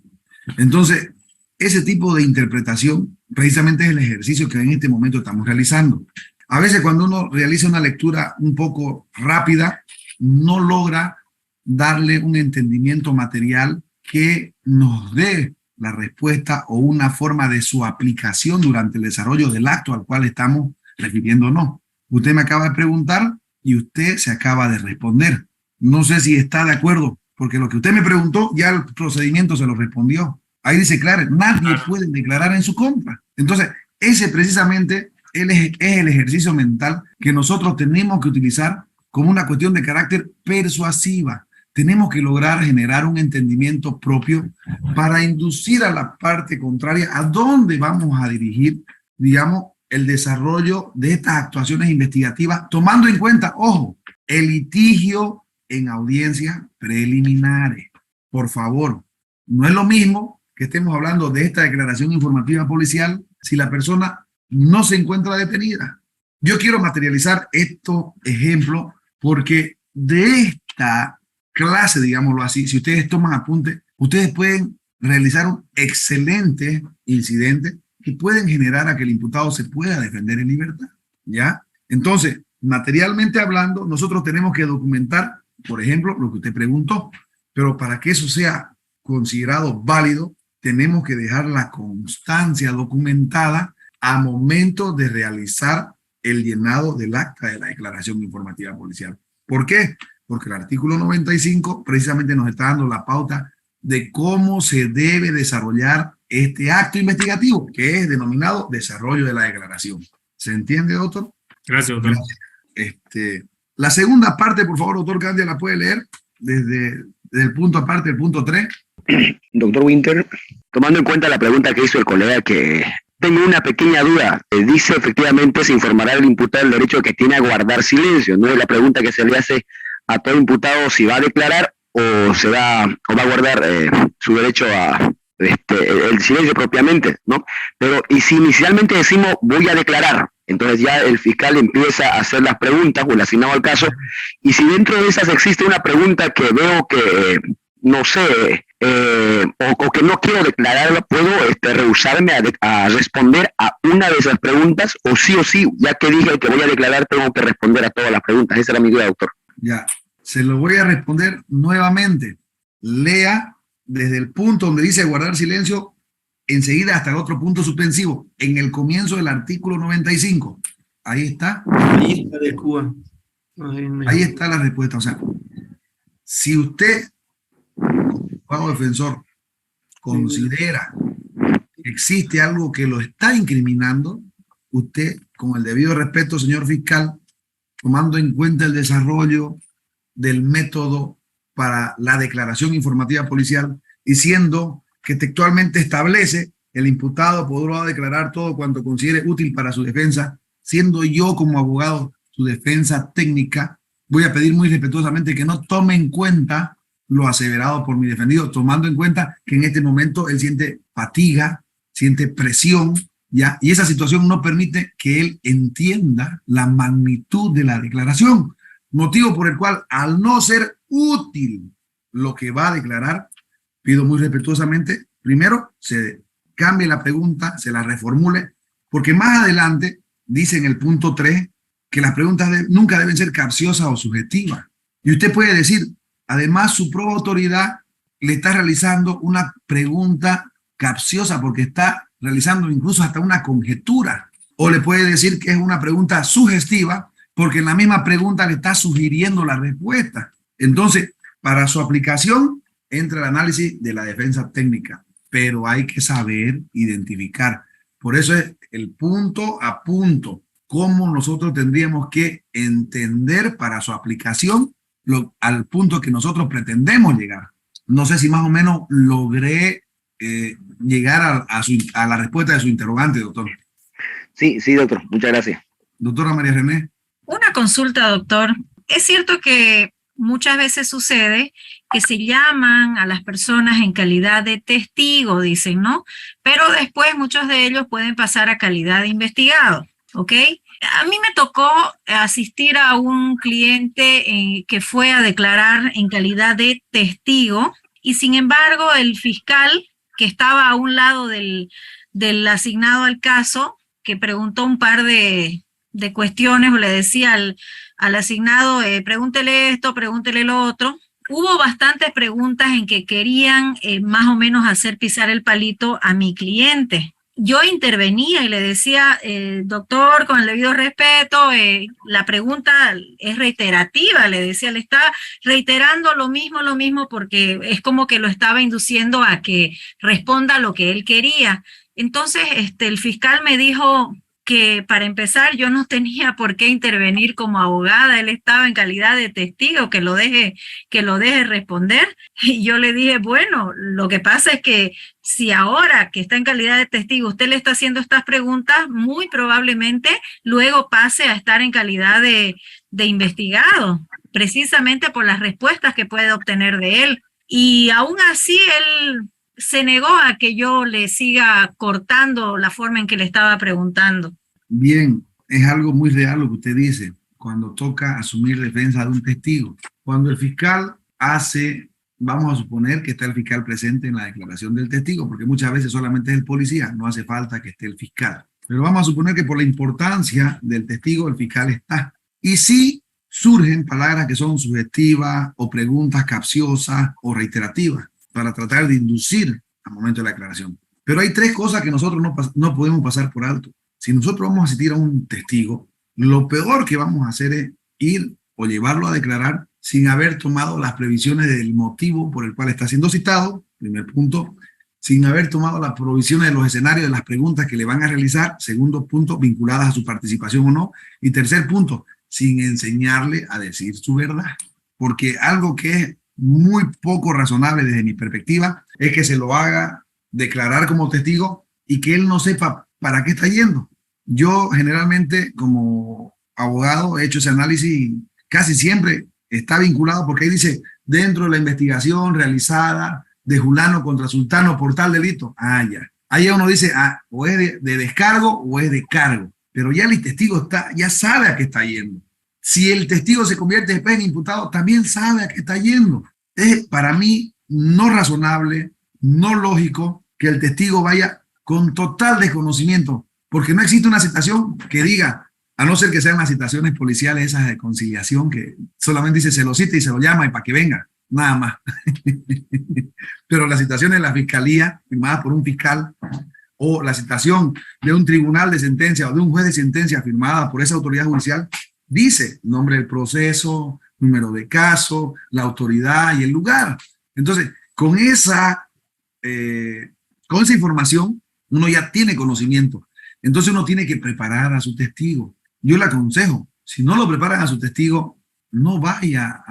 Entonces, ese tipo de interpretación precisamente es el ejercicio que en este momento estamos realizando. A veces cuando uno realiza una lectura un poco rápida, no logra darle un entendimiento material que nos dé la respuesta o una forma de su aplicación durante el desarrollo del acto al cual estamos refiriéndonos. Usted me acaba de preguntar y usted se acaba de responder. No sé si está de acuerdo, porque lo que usted me preguntó, ya el procedimiento se lo respondió. Ahí dice claro, nadie puede declarar en su contra. Entonces, ese precisamente es el ejercicio mental que nosotros tenemos que utilizar como una cuestión de carácter persuasiva. tenemos que lograr generar un entendimiento propio para inducir a la parte contraria a dónde vamos a dirigir, digamos, el desarrollo de estas actuaciones investigativas, tomando en cuenta, ojo, el litigio en audiencias preliminares. Por favor, no es lo mismo que estemos hablando de esta declaración informativa policial si la persona no se encuentra detenida. Yo quiero materializar estos ejemplos porque de esta clase, digámoslo así, si ustedes toman apunte, ustedes pueden realizar un excelente incidente que pueden generar a que el imputado se pueda defender en libertad, ¿ya? Entonces, materialmente hablando, nosotros tenemos que documentar, por ejemplo, lo que usted preguntó, pero para que eso sea considerado válido, tenemos que dejar la constancia documentada a momento de realizar el llenado del acta de la declaración informativa policial. ¿Por qué? Porque el artículo 95 precisamente nos está dando la pauta de cómo se debe desarrollar este acto investigativo, que es denominado desarrollo de la declaración. ¿Se entiende, doctor? Gracias, doctor. Gracias. La segunda parte, por favor, doctor Candia, la puede leer desde el punto aparte, el punto 3. Doctor Winter, tomando en cuenta la pregunta que hizo el colega, que tengo una pequeña duda. Dice efectivamente se informará al imputado el derecho que tiene a guardar silencio. No es la pregunta que se le hace a todo imputado si va a declarar o va a guardar su derecho a el silencio propiamente, ¿no? Pero y si inicialmente decimos voy a declarar, entonces ya el fiscal empieza a hacer las preguntas o el asignado al caso, y si dentro de esas existe una pregunta que veo que no sé, o que no quiero declararla, puedo rehusarme a responder a una de esas preguntas, o sí, ya que dije que voy a declarar, tengo que responder a todas las preguntas. Esa era mi duda, doctor. Ya, se lo voy a responder nuevamente. Lea desde el punto donde dice guardar silencio, enseguida hasta el otro punto suspensivo, en el comienzo del artículo 95. Ahí está. Ahí está de Cuba. Ahí está la respuesta. O sea, si usted, como defensor, considera que existe algo que lo está incriminando, usted, con el debido respeto, señor fiscal, tomando en cuenta el desarrollo del método para la declaración informativa policial, diciendo que textualmente establece el imputado podrá declarar todo cuanto considere útil para su defensa, siendo yo como abogado su defensa técnica, voy a pedir muy respetuosamente que no tome en cuenta lo aseverado por mi defendido, tomando en cuenta que en este momento él siente fatiga, siente presión, ¿ya? Y esa situación no permite que él entienda la magnitud de la declaración, motivo por el cual, al no ser útil lo que va a declarar, pido muy respetuosamente, primero, se cambie la pregunta, se la reformule, porque más adelante dice en el punto 3 que las preguntas nunca deben ser capciosas o subjetivas. Y usted puede decir, además, su proba autoridad le está realizando una pregunta capciosa porque está realizando incluso hasta una conjetura. O le puede decir que es una pregunta sugestiva porque en la misma pregunta le está sugiriendo la respuesta. Entonces, para su aplicación, entra el análisis de la defensa técnica, pero hay que saber identificar. Por eso es el punto a punto, cómo nosotros tendríamos que entender para su aplicación al punto que nosotros pretendemos llegar. No sé si más o menos logré llegar a la respuesta de su interrogante, doctor. Sí, doctor. Muchas gracias. Doctora María René. Una consulta, doctor. Es cierto que muchas veces sucede que se llaman a las personas en calidad de testigo, dicen, ¿no? Pero después muchos de ellos pueden pasar a calidad de investigado, ¿ok? A mí me tocó asistir a un cliente que fue a declarar en calidad de testigo y sin embargo el fiscal que estaba a un lado del asignado al caso, que preguntó un par de cuestiones o le decía al asignado, pregúntele esto, pregúntele lo otro. Hubo bastantes preguntas en que querían más o menos hacer pisar el palito a mi cliente. Yo intervenía y le decía, doctor, con el debido respeto, la pregunta es reiterativa, le decía, le está reiterando lo mismo, porque es como que lo estaba induciendo a que responda lo que él quería. Entonces, el fiscal me dijo, que para empezar yo no tenía por qué intervenir como abogada, él estaba en calidad de testigo, que lo deje responder. Y yo le dije, bueno, lo que pasa es que si ahora que está en calidad de testigo usted le está haciendo estas preguntas, muy probablemente luego pase a estar en calidad de investigado, precisamente por las respuestas que puede obtener de él. Y aún así él se negó a que yo le siga cortando la forma en que le estaba preguntando. Bien, es algo muy real lo que usted dice, cuando toca asumir defensa de un testigo. Cuando el fiscal hace, vamos a suponer que está el fiscal presente en la declaración del testigo, porque muchas veces solamente es el policía, no hace falta que esté el fiscal. Pero vamos a suponer que por la importancia del testigo, el fiscal está. Y sí surgen palabras que son sugestivas o preguntas capciosas o reiterativas para tratar de inducir al momento de la declaración. Pero hay tres cosas que nosotros no podemos pasar por alto. Si nosotros vamos a asistir a un testigo, lo peor que vamos a hacer es ir o llevarlo a declarar sin haber tomado las previsiones del motivo por el cual está siendo citado, primer punto, sin haber tomado las provisiones de los escenarios de las preguntas que le van a realizar, segundo punto, vinculadas a su participación o no, y tercer punto, sin enseñarle a decir su verdad. Porque algo que es muy poco razonable desde mi perspectiva es que se lo haga declarar como testigo y que él no sepa para qué está yendo. Yo generalmente como abogado he hecho ese análisis y casi siempre está vinculado porque ahí dice dentro de la investigación realizada de Julano contra Sultano por tal delito. Ya. Ahí uno dice, o es de descargo o es de cargo. Pero ya el testigo ya sabe a qué está yendo. Si el testigo se convierte después en imputado, también sabe a qué está yendo. Es para mí no razonable, no lógico que el testigo vaya con total desconocimiento, porque no existe una citación que diga, a no ser que sean las citaciones policiales esas de conciliación, que solamente dice se lo cita y se lo llama y para que venga, nada más. Pero las citaciones de la fiscalía, firmadas por un fiscal, o la citación de un tribunal de sentencia o de un juez de sentencia firmada por esa autoridad judicial, dice nombre del proceso, número de caso, la autoridad y el lugar. Entonces, con esa información, uno ya tiene conocimiento. Entonces uno tiene que preparar a su testigo. Yo le aconsejo, si no lo preparan a su testigo, no vaya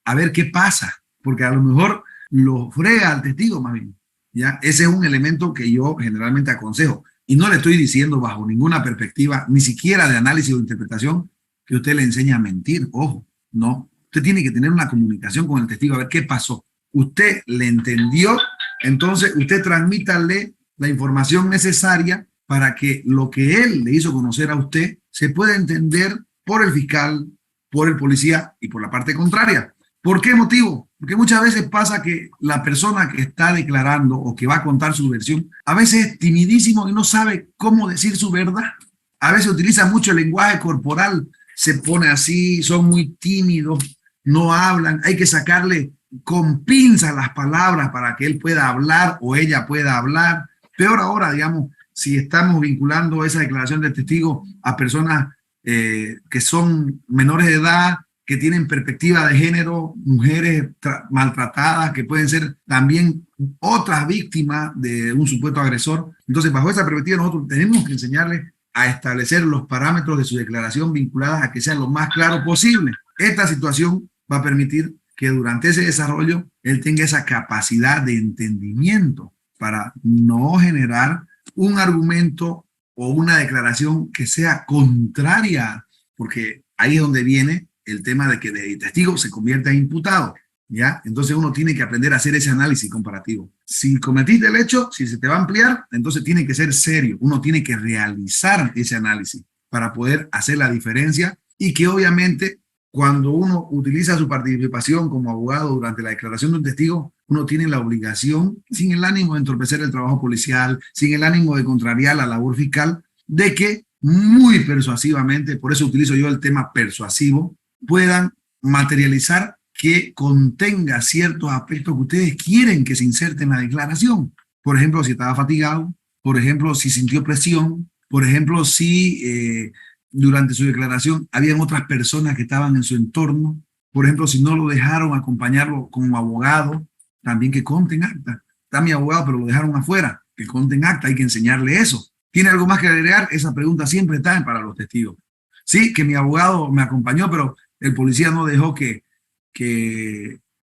a ver qué pasa, porque a lo mejor lo frega al testigo más bien. ¿Ya? Ese es un elemento que yo generalmente aconsejo. Y no le estoy diciendo bajo ninguna perspectiva, ni siquiera de análisis o interpretación, que usted le enseña a mentir. Ojo, no. Usted tiene que tener una comunicación con el testigo a ver qué pasó. Usted le entendió, entonces usted transmítale la información necesaria para que lo que él le hizo conocer a usted se pueda entender por el fiscal, por el policía y por la parte contraria. ¿Por qué motivo? Porque muchas veces pasa que la persona que está declarando o que va a contar su versión, a veces es timidísimo y no sabe cómo decir su verdad. A veces utiliza mucho el lenguaje corporal, se pone así, son muy tímidos, no hablan, hay que sacarle con pinzas las palabras para que él pueda hablar o ella pueda hablar. Peor ahora, digamos, si estamos vinculando esa declaración de testigo a personas que son menores de edad, que tienen perspectiva de género, mujeres maltratadas, que pueden ser también otras víctimas de un supuesto agresor. Entonces, bajo esa perspectiva, nosotros tenemos que enseñarles a establecer los parámetros de su declaración vinculadas a que sean lo más claro posible. Esta situación va a permitir que durante ese desarrollo él tenga esa capacidad de entendimiento para no generar un argumento o una declaración que sea contraria, porque ahí es donde viene el tema de que de testigo se convierta en imputado, ¿ya? Entonces uno tiene que aprender a hacer ese análisis comparativo. Si cometiste el hecho, si se te va a ampliar, entonces tiene que ser serio. Uno tiene que realizar ese análisis para poder hacer la diferencia y que obviamente cuando uno utiliza su participación como abogado durante la declaración de un testigo, uno tiene la obligación, sin el ánimo de entorpecer el trabajo policial, sin el ánimo de contrariar la labor fiscal, de que muy persuasivamente, por eso utilizo yo el tema persuasivo, puedan materializar que contenga ciertos aspectos que ustedes quieren que se inserten en la declaración. Por ejemplo, si estaba fatigado, por ejemplo, si sintió presión, por ejemplo, si durante su declaración habían otras personas que estaban en su entorno, por ejemplo, si no lo dejaron acompañarlo como abogado, también que conten acta. Está mi abogado, pero lo dejaron afuera, que conten acta, hay que enseñarle eso. ¿Tiene algo más que agregar? Esa pregunta siempre está para los testigos. Sí, que mi abogado me acompañó, pero el policía no dejó que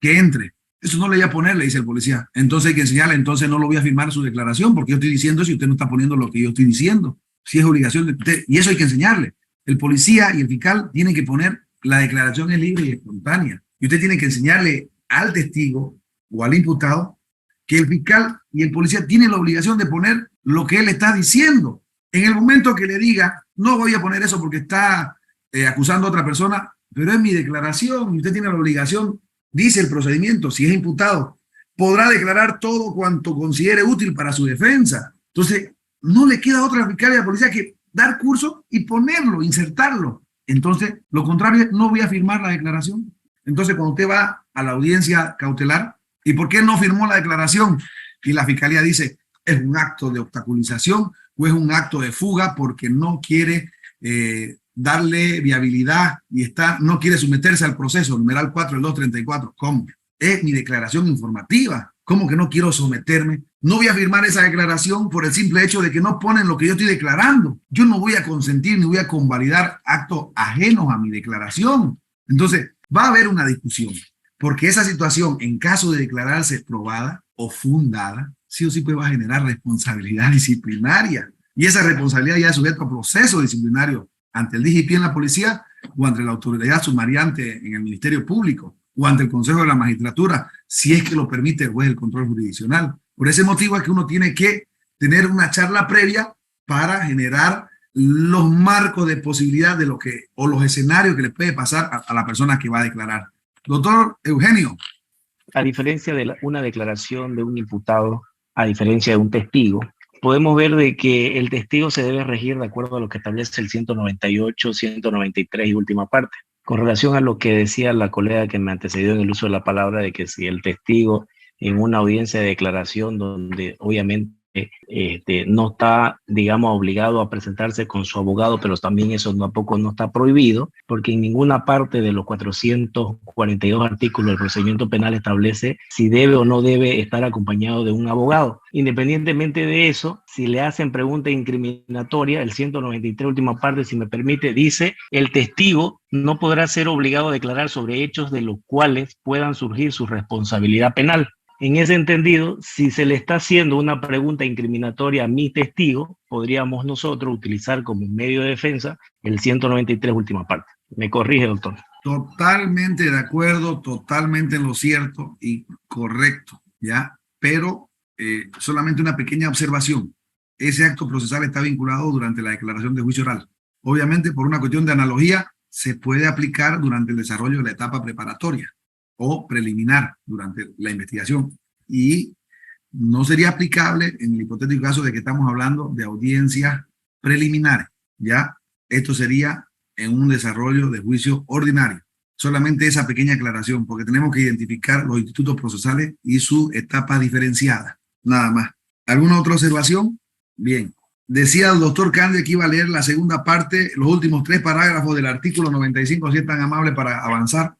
entre. Eso no le voy a poner, le dice el policía. Entonces hay que enseñarle, entonces no lo voy a firmar su declaración porque yo estoy diciendo eso y usted no está poniendo lo que yo estoy diciendo. Si es obligación de usted, y eso hay que enseñarle. El policía y el fiscal tienen que poner la declaración es libre y espontánea. Y usted tiene que enseñarle al testigo o al imputado que el fiscal y el policía tienen la obligación de poner lo que él está diciendo. En el momento que le diga, no voy a poner eso porque está acusando a otra persona, pero es mi declaración y usted tiene la obligación, dice el procedimiento, si es imputado, podrá declarar todo cuanto considere útil para su defensa. Entonces, no le queda otra al fiscal y a la policía que dar curso y ponerlo, insertarlo. Entonces, lo contrario es no voy a firmar la declaración. Entonces, cuando usted va a la audiencia cautelar, ¿y por qué no firmó la declaración? Y la fiscalía dice, es un acto de obstaculización o es un acto de fuga porque no quiere darle viabilidad y no quiere someterse al proceso, numeral 4 del 234. ¿Cómo? Es mi declaración informativa. ¿Cómo que no quiero someterme? No voy a firmar esa declaración por el simple hecho de que no ponen lo que yo estoy declarando. Yo no voy a consentir ni voy a convalidar actos ajenos a mi declaración. Entonces, va a haber una discusión, porque esa situación, en caso de declararse probada o fundada, sí o sí va a generar responsabilidad disciplinaria. Y esa responsabilidad ya es sujeta a proceso disciplinario ante el DGP en la policía o ante la autoridad sumariante en el Ministerio Público o ante el Consejo de la Magistratura, si es que lo permite el juez del control jurisdiccional. Por ese motivo es que uno tiene que tener una charla previa para generar los marcos de posibilidad de lo que, o los escenarios que le puede pasar a la persona que va a declarar. Doctor Eugenio. A diferencia de una declaración de un imputado, a diferencia de un testigo, podemos ver de que el testigo se debe regir de acuerdo a lo que establece el 198, 193 y última parte. Con relación a lo que decía la colega que me antecedió en el uso de la palabra, de que si el testigo en una audiencia de declaración donde obviamente no está, digamos, obligado a presentarse con su abogado, pero también eso tampoco no está prohibido, porque en ninguna parte de los 442 artículos del procedimiento penal establece si debe o no debe estar acompañado de un abogado. Independientemente de eso, si le hacen pregunta incriminatoria, el 193 última parte, si me permite, dice, el testigo no podrá ser obligado a declarar sobre hechos de los cuales puedan surgir su responsabilidad penal. En ese entendido, si se le está haciendo una pregunta incriminatoria a mi testigo, podríamos nosotros utilizar como medio de defensa el 193 última parte. ¿Me corrige, doctor? Totalmente de acuerdo, totalmente en lo cierto y correcto, ¿ya? Pero solamente una pequeña observación. Ese acto procesal está vinculado durante la declaración de juicio oral. Obviamente, por una cuestión de analogía, se puede aplicar durante el desarrollo de la etapa preparatoria o preliminar durante la investigación. Y no sería aplicable en el hipotético caso de que estamos hablando de audiencias preliminares, ¿ya? Esto sería en un desarrollo de juicio ordinario. Solamente esa pequeña aclaración, porque tenemos que identificar los institutos procesales y su etapa diferenciada. Nada más. ¿Alguna otra observación? Bien. Decía el doctor Cande que iba a leer la segunda parte, los últimos 3 parágrafos del artículo 95, si es tan amable para avanzar.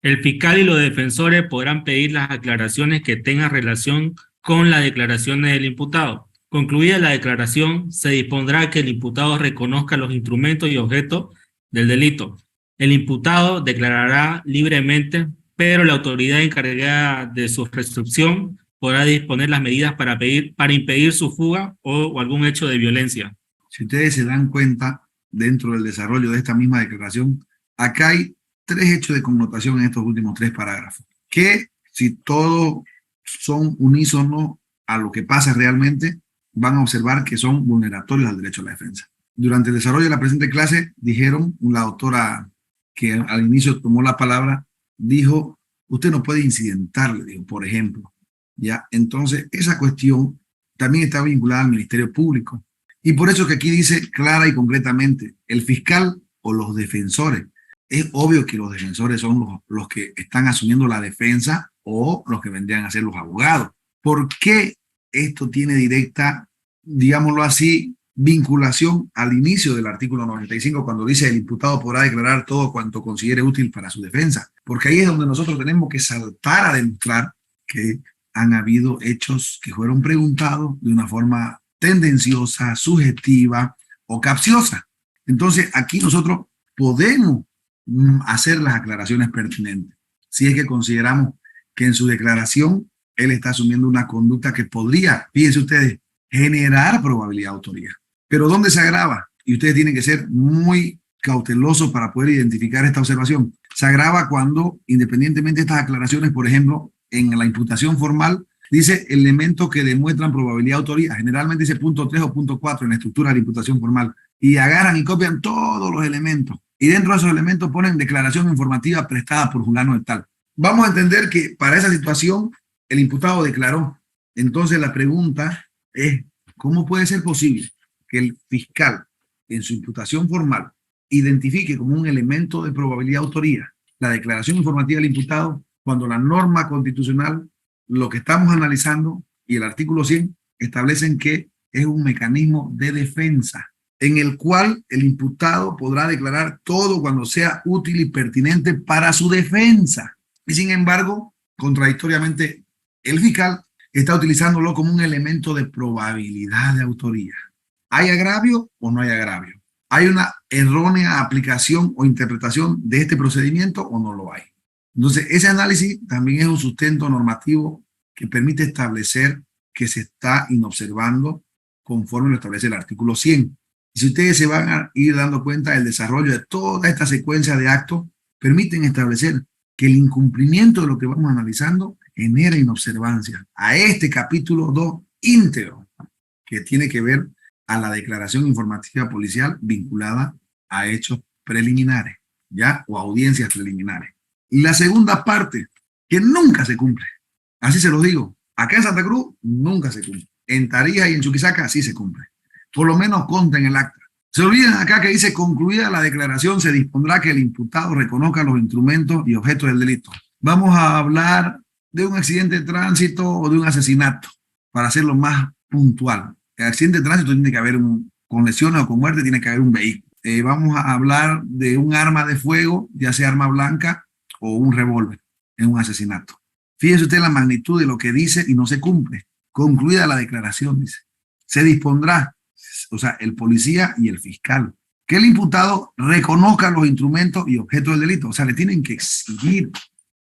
El fiscal y los defensores podrán pedir las aclaraciones que tengan relación con las declaraciones del imputado. Concluida la declaración, se dispondrá que el imputado reconozca los instrumentos y objetos del delito. El imputado declarará libremente, pero la autoridad encargada de su restricción podrá disponer las medidas para impedir su fuga o algún hecho de violencia. Si ustedes se dan cuenta, dentro del desarrollo de esta misma declaración, acá hay 3 hechos de connotación en estos últimos 3 parágrafos, que si todos son unísonos a lo que pasa realmente, van a observar que son vulneratorios al derecho a la defensa. Durante el desarrollo de la presente clase, dijeron, la doctora que al inicio tomó la palabra, dijo, usted no puede incidentar, le dijo, por ejemplo. ¿Ya? Entonces, esa cuestión también está vinculada al Ministerio Público. Y por eso que aquí dice clara y concretamente, el fiscal o los defensores. Es obvio que los defensores son los que están asumiendo la defensa o los que vendrían a ser los abogados. ¿Por qué esto tiene directa, digámoslo así, vinculación al inicio del artículo 95 cuando dice el imputado podrá declarar todo cuanto considere útil para su defensa? Porque ahí es donde nosotros tenemos que saltar a demostrar que han habido hechos que fueron preguntados de una forma tendenciosa, subjetiva o capciosa. Entonces, aquí nosotros podemos hacer las aclaraciones pertinentes. Si es que consideramos que en su declaración él está asumiendo una conducta que podría, fíjense ustedes, generar probabilidad de autoría. Pero ¿dónde se agrava? Y ustedes tienen que ser muy cautelosos para poder identificar esta observación. Se agrava cuando, independientemente de estas aclaraciones, por ejemplo, en la imputación formal, dice elementos que demuestran probabilidad de autoría. Generalmente dice punto 3 o punto 4 en la estructura de la imputación formal. Y agarran y copian todos los elementos. Y dentro de esos elementos ponen declaración informativa prestada por fulano de tal. Vamos a entender que para esa situación el imputado declaró. Entonces la pregunta es, ¿cómo puede ser posible que el fiscal en su imputación formal identifique como un elemento de probabilidad de autoría la declaración informativa del imputado cuando la norma constitucional, lo que estamos analizando y el artículo 100 establecen que es un mecanismo de defensa en el cual el imputado podrá declarar todo cuando sea útil y pertinente para su defensa? Y sin embargo, contradictoriamente, el fiscal está utilizándolo como un elemento de probabilidad de autoría. ¿Hay agravio o no hay agravio? ¿Hay una errónea aplicación o interpretación de este procedimiento o no lo hay? Entonces, ese análisis también es un sustento normativo que permite establecer que se está inobservando conforme lo establece el artículo 100. Y si ustedes se van a ir dando cuenta, el desarrollo de toda esta secuencia de actos permiten establecer que el incumplimiento de lo que vamos analizando genera inobservancia a este capítulo 2 íntegro, que tiene que ver a la declaración informativa policial vinculada a hechos preliminares, ¿ya? O audiencias preliminares. Y la segunda parte, que nunca se cumple. Así se lo digo. Acá en Santa Cruz, nunca se cumple. En Tarija y en Chuquisaca, sí se cumple. Por lo menos consta en el acta. Se olvidan acá que dice, concluida la declaración, se dispondrá que el imputado reconozca los instrumentos y objetos del delito. Vamos a hablar de un accidente de tránsito o de un asesinato, para hacerlo más puntual. El accidente de tránsito tiene que haber con lesiones o con muerte, tiene que haber un vehículo. Vamos a hablar de un arma de fuego, ya sea arma blanca o un revólver, en un asesinato. Fíjese usted la magnitud de lo que dice y no se cumple. Concluida la declaración, dice, se dispondrá, o sea, el policía y el fiscal, que el imputado reconozca los instrumentos y objetos del delito. O sea, le tienen que exigir,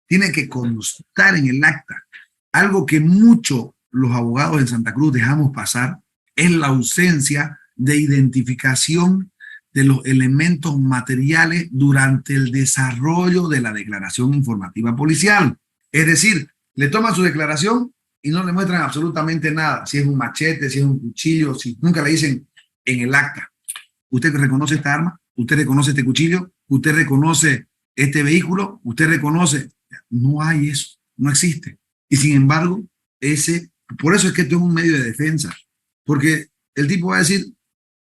tiene que constar en el acta. Algo que muchos los abogados en Santa Cruz dejamos pasar es la ausencia de identificación de los elementos materiales durante el desarrollo de la declaración informativa policial. Es decir, le toman su declaración y no le muestran absolutamente nada. Si es un machete, si es un cuchillo, si nunca le dicen en el acta, ¿usted reconoce esta arma? ¿Usted reconoce este cuchillo? ¿Usted reconoce este vehículo? ¿Usted reconoce? No hay eso, no existe. Y sin embargo, por eso es que esto es un medio de defensa. Porque el tipo va a decir,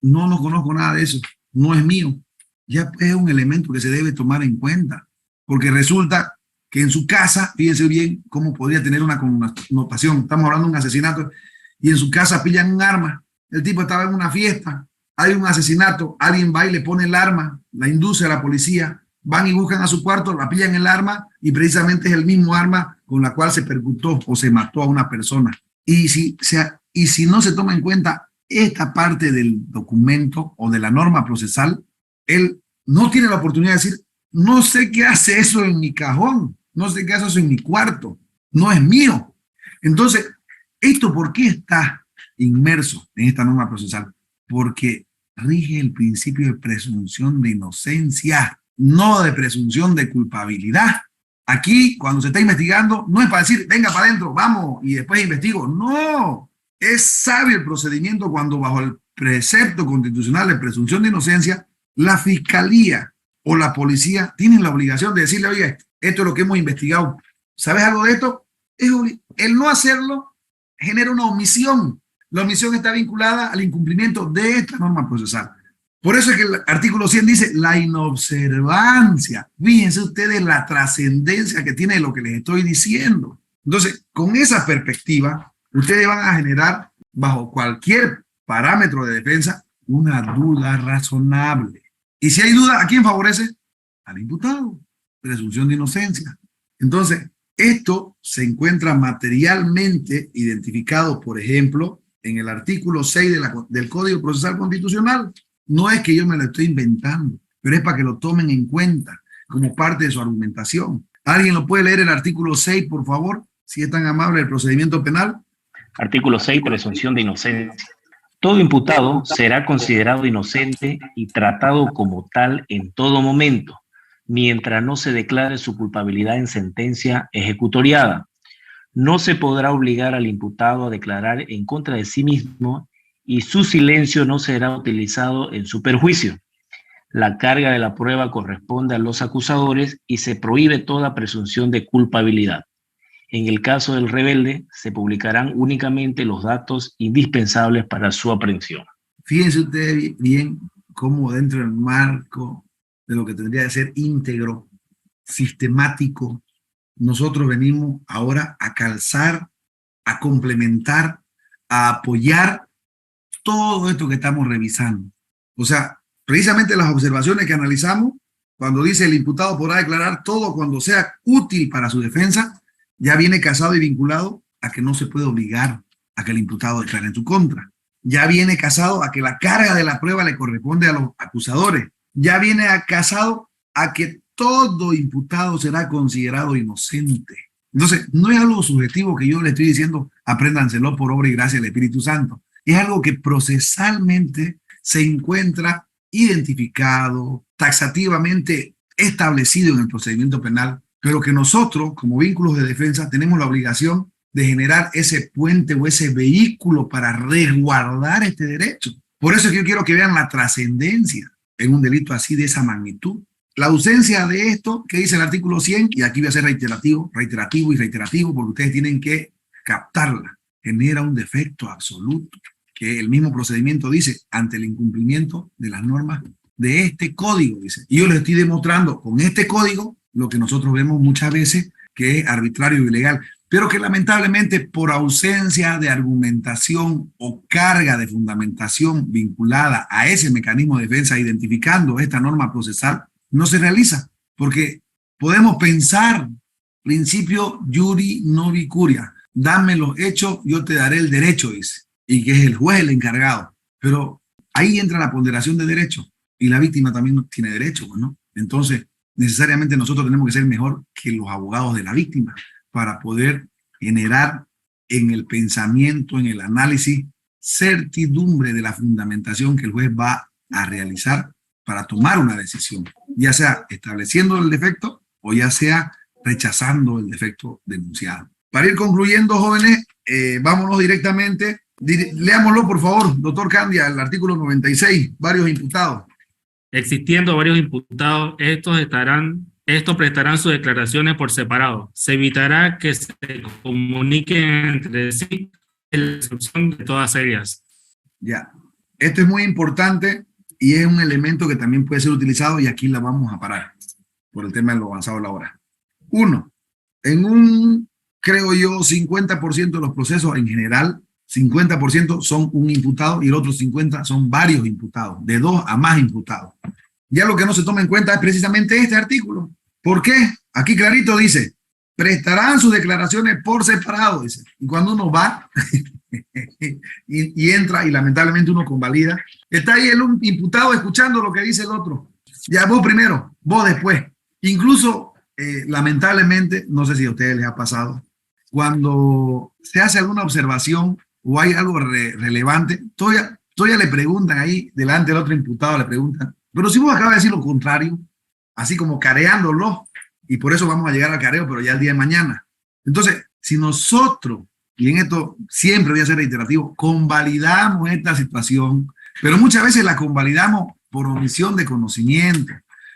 no conozco nada de eso, no es mío. Ya es un elemento que se debe tomar en cuenta. Porque resulta que en su casa, fíjense bien cómo podría tener una connotación. Estamos hablando de un asesinato y en su casa pillan un arma. El tipo estaba en una fiesta, hay un asesinato, alguien va y le pone el arma, la induce a la policía, van y buscan a su cuarto, la pillan el arma y precisamente es el mismo arma con la cual se percutó o se mató a una persona. Y si no se toma en cuenta esta parte del documento o de la norma procesal, él no tiene la oportunidad de decir, no sé qué hace eso en mi cajón, no sé qué hace eso en mi cuarto, no es mío. Entonces, ¿esto por qué está inmerso en esta norma procesal? Porque rige el principio de presunción de inocencia, no de presunción de culpabilidad. Aquí, cuando se está investigando, no es para decir, venga para adentro, vamos, y después investigo. No, es sabio el procedimiento cuando bajo el precepto constitucional de presunción de inocencia, la fiscalía o la policía tienen la obligación de decirle, oye, esto es lo que hemos investigado. ¿Sabes algo de esto? El no hacerlo genera una omisión. La omisión está vinculada al incumplimiento de esta norma procesal. Por eso es que el artículo 100 dice la inobservancia. Fíjense ustedes la trascendencia que tiene lo que les estoy diciendo. Entonces, con esa perspectiva, ustedes van a generar, bajo cualquier parámetro de defensa, una duda razonable. Y si hay duda, ¿a quién favorece? Al imputado. Presunción de inocencia. Entonces, esto se encuentra materialmente identificado, por ejemplo, en el artículo 6 del Código Procesal Constitucional. No es que yo me lo estoy inventando, pero es para que lo tomen en cuenta como parte de su argumentación. ¿Alguien lo puede leer el artículo 6, por favor? Si es tan amable, el procedimiento penal. Artículo 6, presunción de inocencia. Todo imputado será considerado inocente y tratado como tal en todo momento, mientras no se declare su culpabilidad en sentencia ejecutoriada. No se podrá obligar al imputado a declarar en contra de sí mismo y su silencio no será utilizado en su perjuicio. La carga de la prueba corresponde a los acusadores y se prohíbe toda presunción de culpabilidad. En el caso del rebelde, se publicarán únicamente los datos indispensables para su aprehensión. Fíjense ustedes bien cómo dentro del marco de lo que tendría que ser íntegro, sistemático, nosotros venimos ahora a calzar, a complementar, a apoyar todo esto que estamos revisando. O sea, precisamente las observaciones que analizamos, cuando dice el imputado podrá declarar todo cuando sea útil para su defensa, ya viene casado y vinculado a que no se puede obligar a que el imputado declare en su contra. Ya viene casado a que la carga de la prueba le corresponde a los acusadores. Ya viene casado a que todo imputado será considerado inocente. Entonces, no es algo subjetivo que yo le estoy diciendo, apréndanselo por obra y gracia del Espíritu Santo. Es algo que procesalmente se encuentra identificado, taxativamente establecido en el procedimiento penal, pero que nosotros, como vínculos de defensa, tenemos la obligación de generar ese puente o ese vehículo para resguardar este derecho. Por eso es que yo quiero que vean la trascendencia en un delito así de esa magnitud. La ausencia de esto, que dice el artículo 100, y aquí voy a ser reiterativo, porque ustedes tienen que captarla, genera un defecto absoluto, que el mismo procedimiento dice, ante el incumplimiento de las normas de este código, dice. Y yo les estoy demostrando con este código lo que nosotros vemos muchas veces que es arbitrario y ilegal, pero que lamentablemente por ausencia de argumentación o carga de fundamentación vinculada a ese mecanismo de defensa identificando esta norma procesal, no se realiza, porque podemos pensar principio iuri novi curia, dame los hechos, yo te daré el derecho, dice, y que es el juez el encargado, pero ahí entra la ponderación de derecho y la víctima también tiene derecho, ¿no? Entonces, necesariamente nosotros tenemos que ser mejor que los abogados de la víctima para poder generar en el pensamiento, en el análisis, certidumbre de la fundamentación que el juez va a realizar para tomar una decisión, ya sea estableciendo el defecto o ya sea rechazando el defecto denunciado. Para ir concluyendo, jóvenes, vámonos directamente. Leámoslo, por favor, doctor Candia, el artículo 96, varios imputados. Existiendo varios imputados, estos prestarán sus declaraciones por separado. Se evitará que se comuniquen entre sí en la excepción de todas ellas. Ya, esto es muy importante y es un elemento que también puede ser utilizado y aquí la vamos a parar por el tema de lo avanzado de la hora. Uno, en un, creo yo, 50% de los procesos en general, 50% son un imputado y el otro 50% son varios imputados, de 2 a más imputados. Ya lo que no se toma en cuenta es precisamente este artículo. ¿Por qué? Aquí clarito dice, prestarán sus declaraciones por separado, dice. Y cuando uno va y entra y lamentablemente uno convalida, está ahí el imputado escuchando lo que dice el otro. Ya vos primero, vos después. Incluso, lamentablemente, no sé si a ustedes les ha pasado, cuando se hace alguna observación o hay algo relevante, todavía le preguntan ahí, delante del otro imputado, le preguntan, pero si vos acabas de decir lo contrario, así como careándolo, y por eso vamos a llegar al careo, pero ya el día de mañana. Entonces, si nosotros, y en esto siempre voy a ser reiterativo, convalidamos esta situación, pero muchas veces la convalidamos por omisión de conocimiento,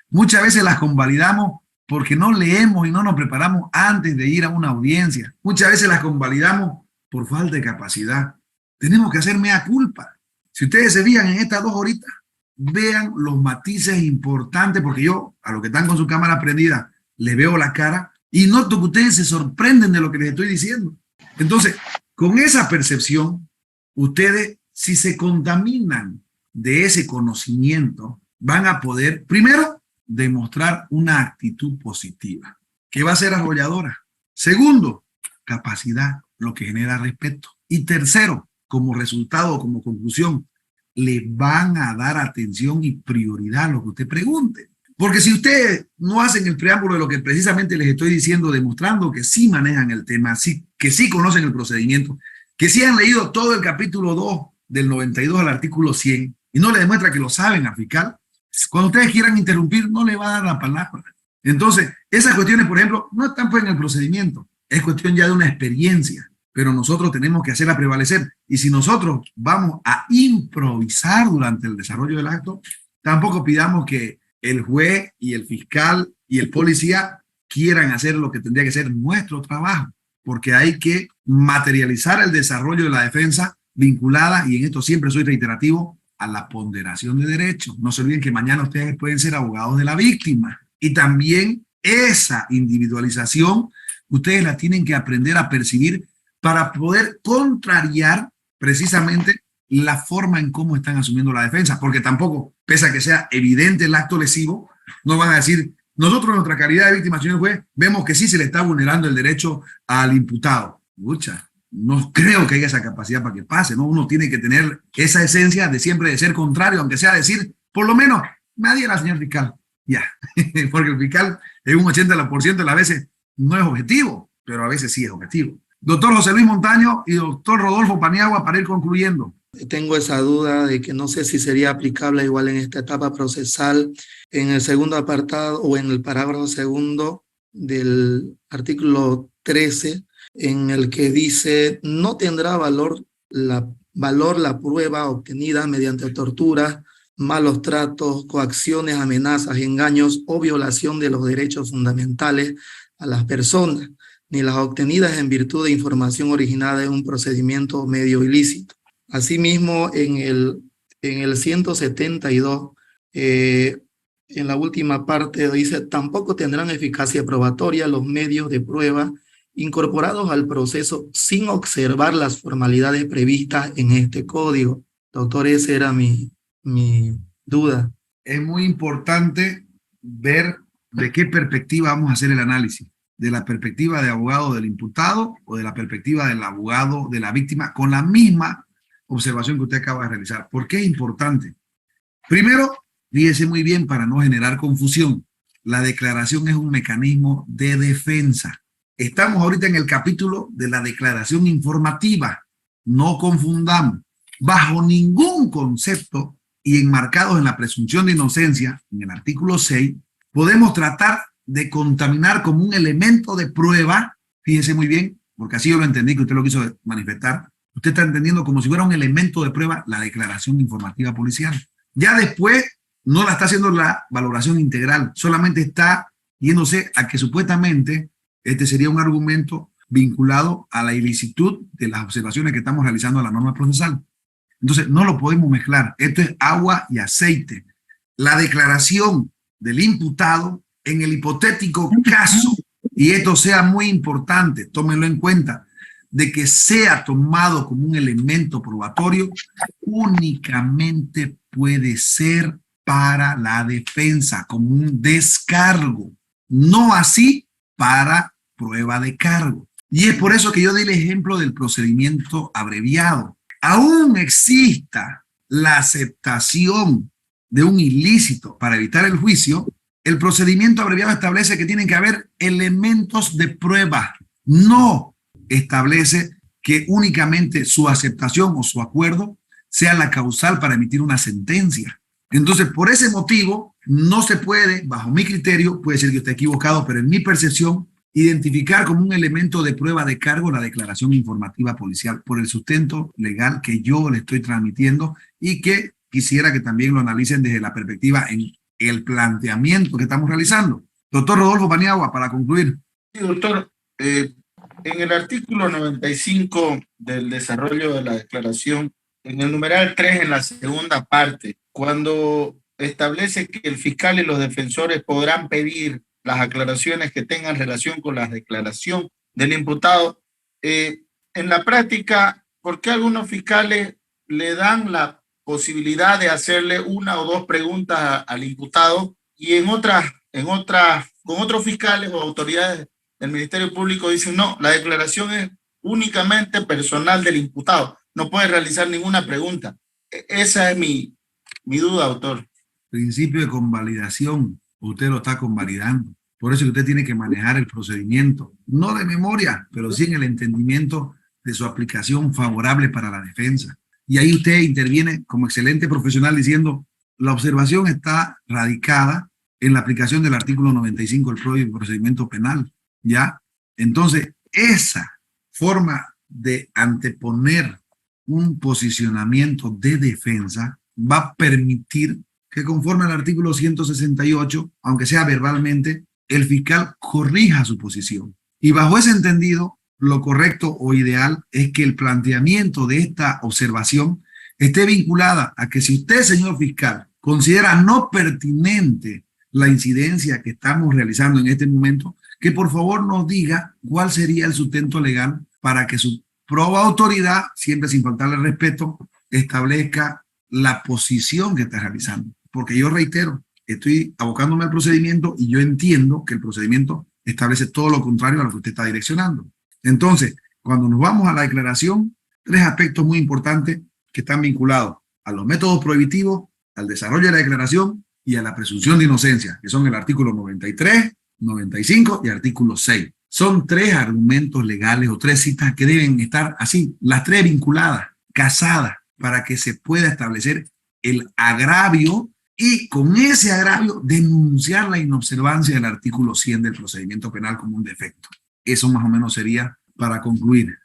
muchas veces las convalidamos porque no leemos y no nos preparamos antes de ir a una audiencia, muchas veces las convalidamos por falta de capacidad. Tenemos que hacer mea culpa. Si ustedes se fijan en estas 2 horitas, vean los matices importantes, porque yo, a los que están con su cámara prendida, les veo la cara y noto que ustedes se sorprenden de lo que les estoy diciendo. Entonces, con esa percepción, ustedes, si se contaminan de ese conocimiento, van a poder, primero, demostrar una actitud positiva, que va a ser arrolladora. Segundo, capacidad, lo que genera respeto. Y tercero, como resultado o como conclusión, le van a dar atención y prioridad a lo que usted pregunte. Porque si ustedes no hacen el preámbulo de lo que precisamente les estoy diciendo, demostrando que sí manejan el tema, que sí conocen el procedimiento, que sí han leído todo el capítulo 2 del 92 al artículo 100 y no le demuestra que lo saben al fiscal, cuando ustedes quieran interrumpir no le va a dar la palabra. Entonces, esas cuestiones, por ejemplo, no están pues en el procedimiento, es cuestión ya de una experiencia, pero nosotros tenemos que hacerla prevalecer. Y si nosotros vamos a improvisar durante el desarrollo del acto, tampoco pidamos que el juez y el fiscal y el policía quieran hacer lo que tendría que ser nuestro trabajo, porque hay que materializar el desarrollo de la defensa vinculada, y en esto siempre soy reiterativo, a la ponderación de derechos. No se olviden que mañana ustedes pueden ser abogados de la víctima, y también esa individualización ustedes la tienen que aprender a percibir para poder contrariar precisamente la forma en cómo están asumiendo la defensa, porque tampoco, pese a que sea evidente el acto lesivo, no van a decir, nosotros en nuestra calidad de víctima, señor juez, vemos que sí se le está vulnerando el derecho al imputado. Pucha, no creo que haya esa capacidad para que pase, ¿no? Uno tiene que tener esa esencia de siempre de ser contrario, aunque sea decir, por lo menos, nadie era señor fiscal, ya, porque el fiscal en un 80% de las veces no es objetivo, pero a veces sí es objetivo. Doctor José Luis Montaño y doctor Rodolfo Paniagua, para ir concluyendo. Tengo esa duda de que no sé si sería aplicable igual en esta etapa procesal, en el segundo apartado o en el parágrafo segundo del artículo 13, en el que dice no tendrá valor la prueba obtenida mediante tortura, malos tratos, coacciones, amenazas, engaños o violación de los derechos fundamentales a las personas, ni las obtenidas en virtud de información originada de un procedimiento medio ilícito. Asimismo, en el 172, en la última parte dice, tampoco tendrán eficacia probatoria los medios de prueba incorporados al proceso sin observar las formalidades previstas en este código. Doctor, esa era mi duda. Es muy importante ver de qué perspectiva vamos a hacer el análisis. De la perspectiva de abogado del imputado o de la perspectiva del abogado de la víctima, con la misma observación que usted acaba de realizar. ¿Por qué es importante? Primero, fíjese muy bien para no generar confusión. La declaración es un mecanismo de defensa. Estamos ahorita en el capítulo de la declaración informativa. No confundamos. Bajo ningún concepto y enmarcados en la presunción de inocencia, en el artículo 6, podemos tratar de contaminar como un elemento de prueba, fíjese muy bien, porque así yo lo entendí que usted lo quiso manifestar, usted está entendiendo como si fuera un elemento de prueba la declaración informativa policial. Ya después no la está haciendo la valoración integral, solamente está yéndose a que supuestamente este sería un argumento vinculado a la ilicitud de las observaciones que estamos realizando a la norma procesal. Entonces no lo podemos mezclar, esto es agua y aceite. La declaración del imputado en el hipotético caso, y esto sea muy importante, tómenlo en cuenta, de que sea tomado como un elemento probatorio, únicamente puede ser para la defensa, como un descargo, no así para prueba de cargo. Y es por eso que yo di el ejemplo del procedimiento abreviado. Aún exista la aceptación de un ilícito para evitar el juicio, el procedimiento abreviado establece que tienen que haber elementos de prueba. No establece que únicamente su aceptación o su acuerdo sea la causal para emitir una sentencia. Entonces, por ese motivo, no se puede, bajo mi criterio, puede ser que esté equivocado, pero en mi percepción, identificar como un elemento de prueba de cargo la declaración informativa policial por el sustento legal que yo le estoy transmitiendo y que quisiera que también lo analicen desde la perspectiva en el planteamiento que estamos realizando. Doctor Rodolfo Paniagua, para concluir. Sí, doctor, en el artículo 95 del desarrollo de la declaración, en el numeral 3, en la segunda parte, cuando establece que el fiscal y los defensores podrán pedir las aclaraciones que tengan relación con la declaración del imputado, en la práctica, ¿por qué algunos fiscales le dan la posibilidad de hacerle una o dos preguntas al imputado y con otros fiscales o autoridades del Ministerio Público dicen no, la declaración es únicamente personal del imputado? no puede realizar ninguna pregunta. Esa es mi duda, doctor. Principio de convalidación, usted lo está convalidando. Por eso que usted tiene que manejar el procedimiento, no de memoria, pero sí en el entendimiento de su aplicación favorable para la defensa. Y ahí usted interviene como excelente profesional diciendo, la observación está radicada en la aplicación del artículo 95 del Código de Procedimiento Penal, ¿ya? Entonces, esa forma de anteponer un posicionamiento de defensa va a permitir que conforme al artículo 168, aunque sea verbalmente, el fiscal corrija su posición. Y bajo ese entendido, lo correcto o ideal es que el planteamiento de esta observación esté vinculada a que si usted, señor fiscal, considera no pertinente la incidencia que estamos realizando en este momento, que por favor nos diga cuál sería el sustento legal para que su proba autoridad, siempre sin faltarle respeto, establezca la posición que está realizando. Porque yo reitero, estoy abocándome al procedimiento y yo entiendo que el procedimiento establece todo lo contrario a lo que usted está direccionando. Entonces, cuando nos vamos a la declaración, 3 aspectos muy importantes que están vinculados a los métodos prohibitivos, al desarrollo de la declaración y a la presunción de inocencia, que son el artículo 93, 95 y artículo 6. Son 3 argumentos legales o 3 citas que deben estar así, las 3 vinculadas, casadas, para que se pueda establecer el agravio y con ese agravio denunciar la inobservancia del artículo 100 del procedimiento penal como un defecto. Eso más o menos sería para concluir.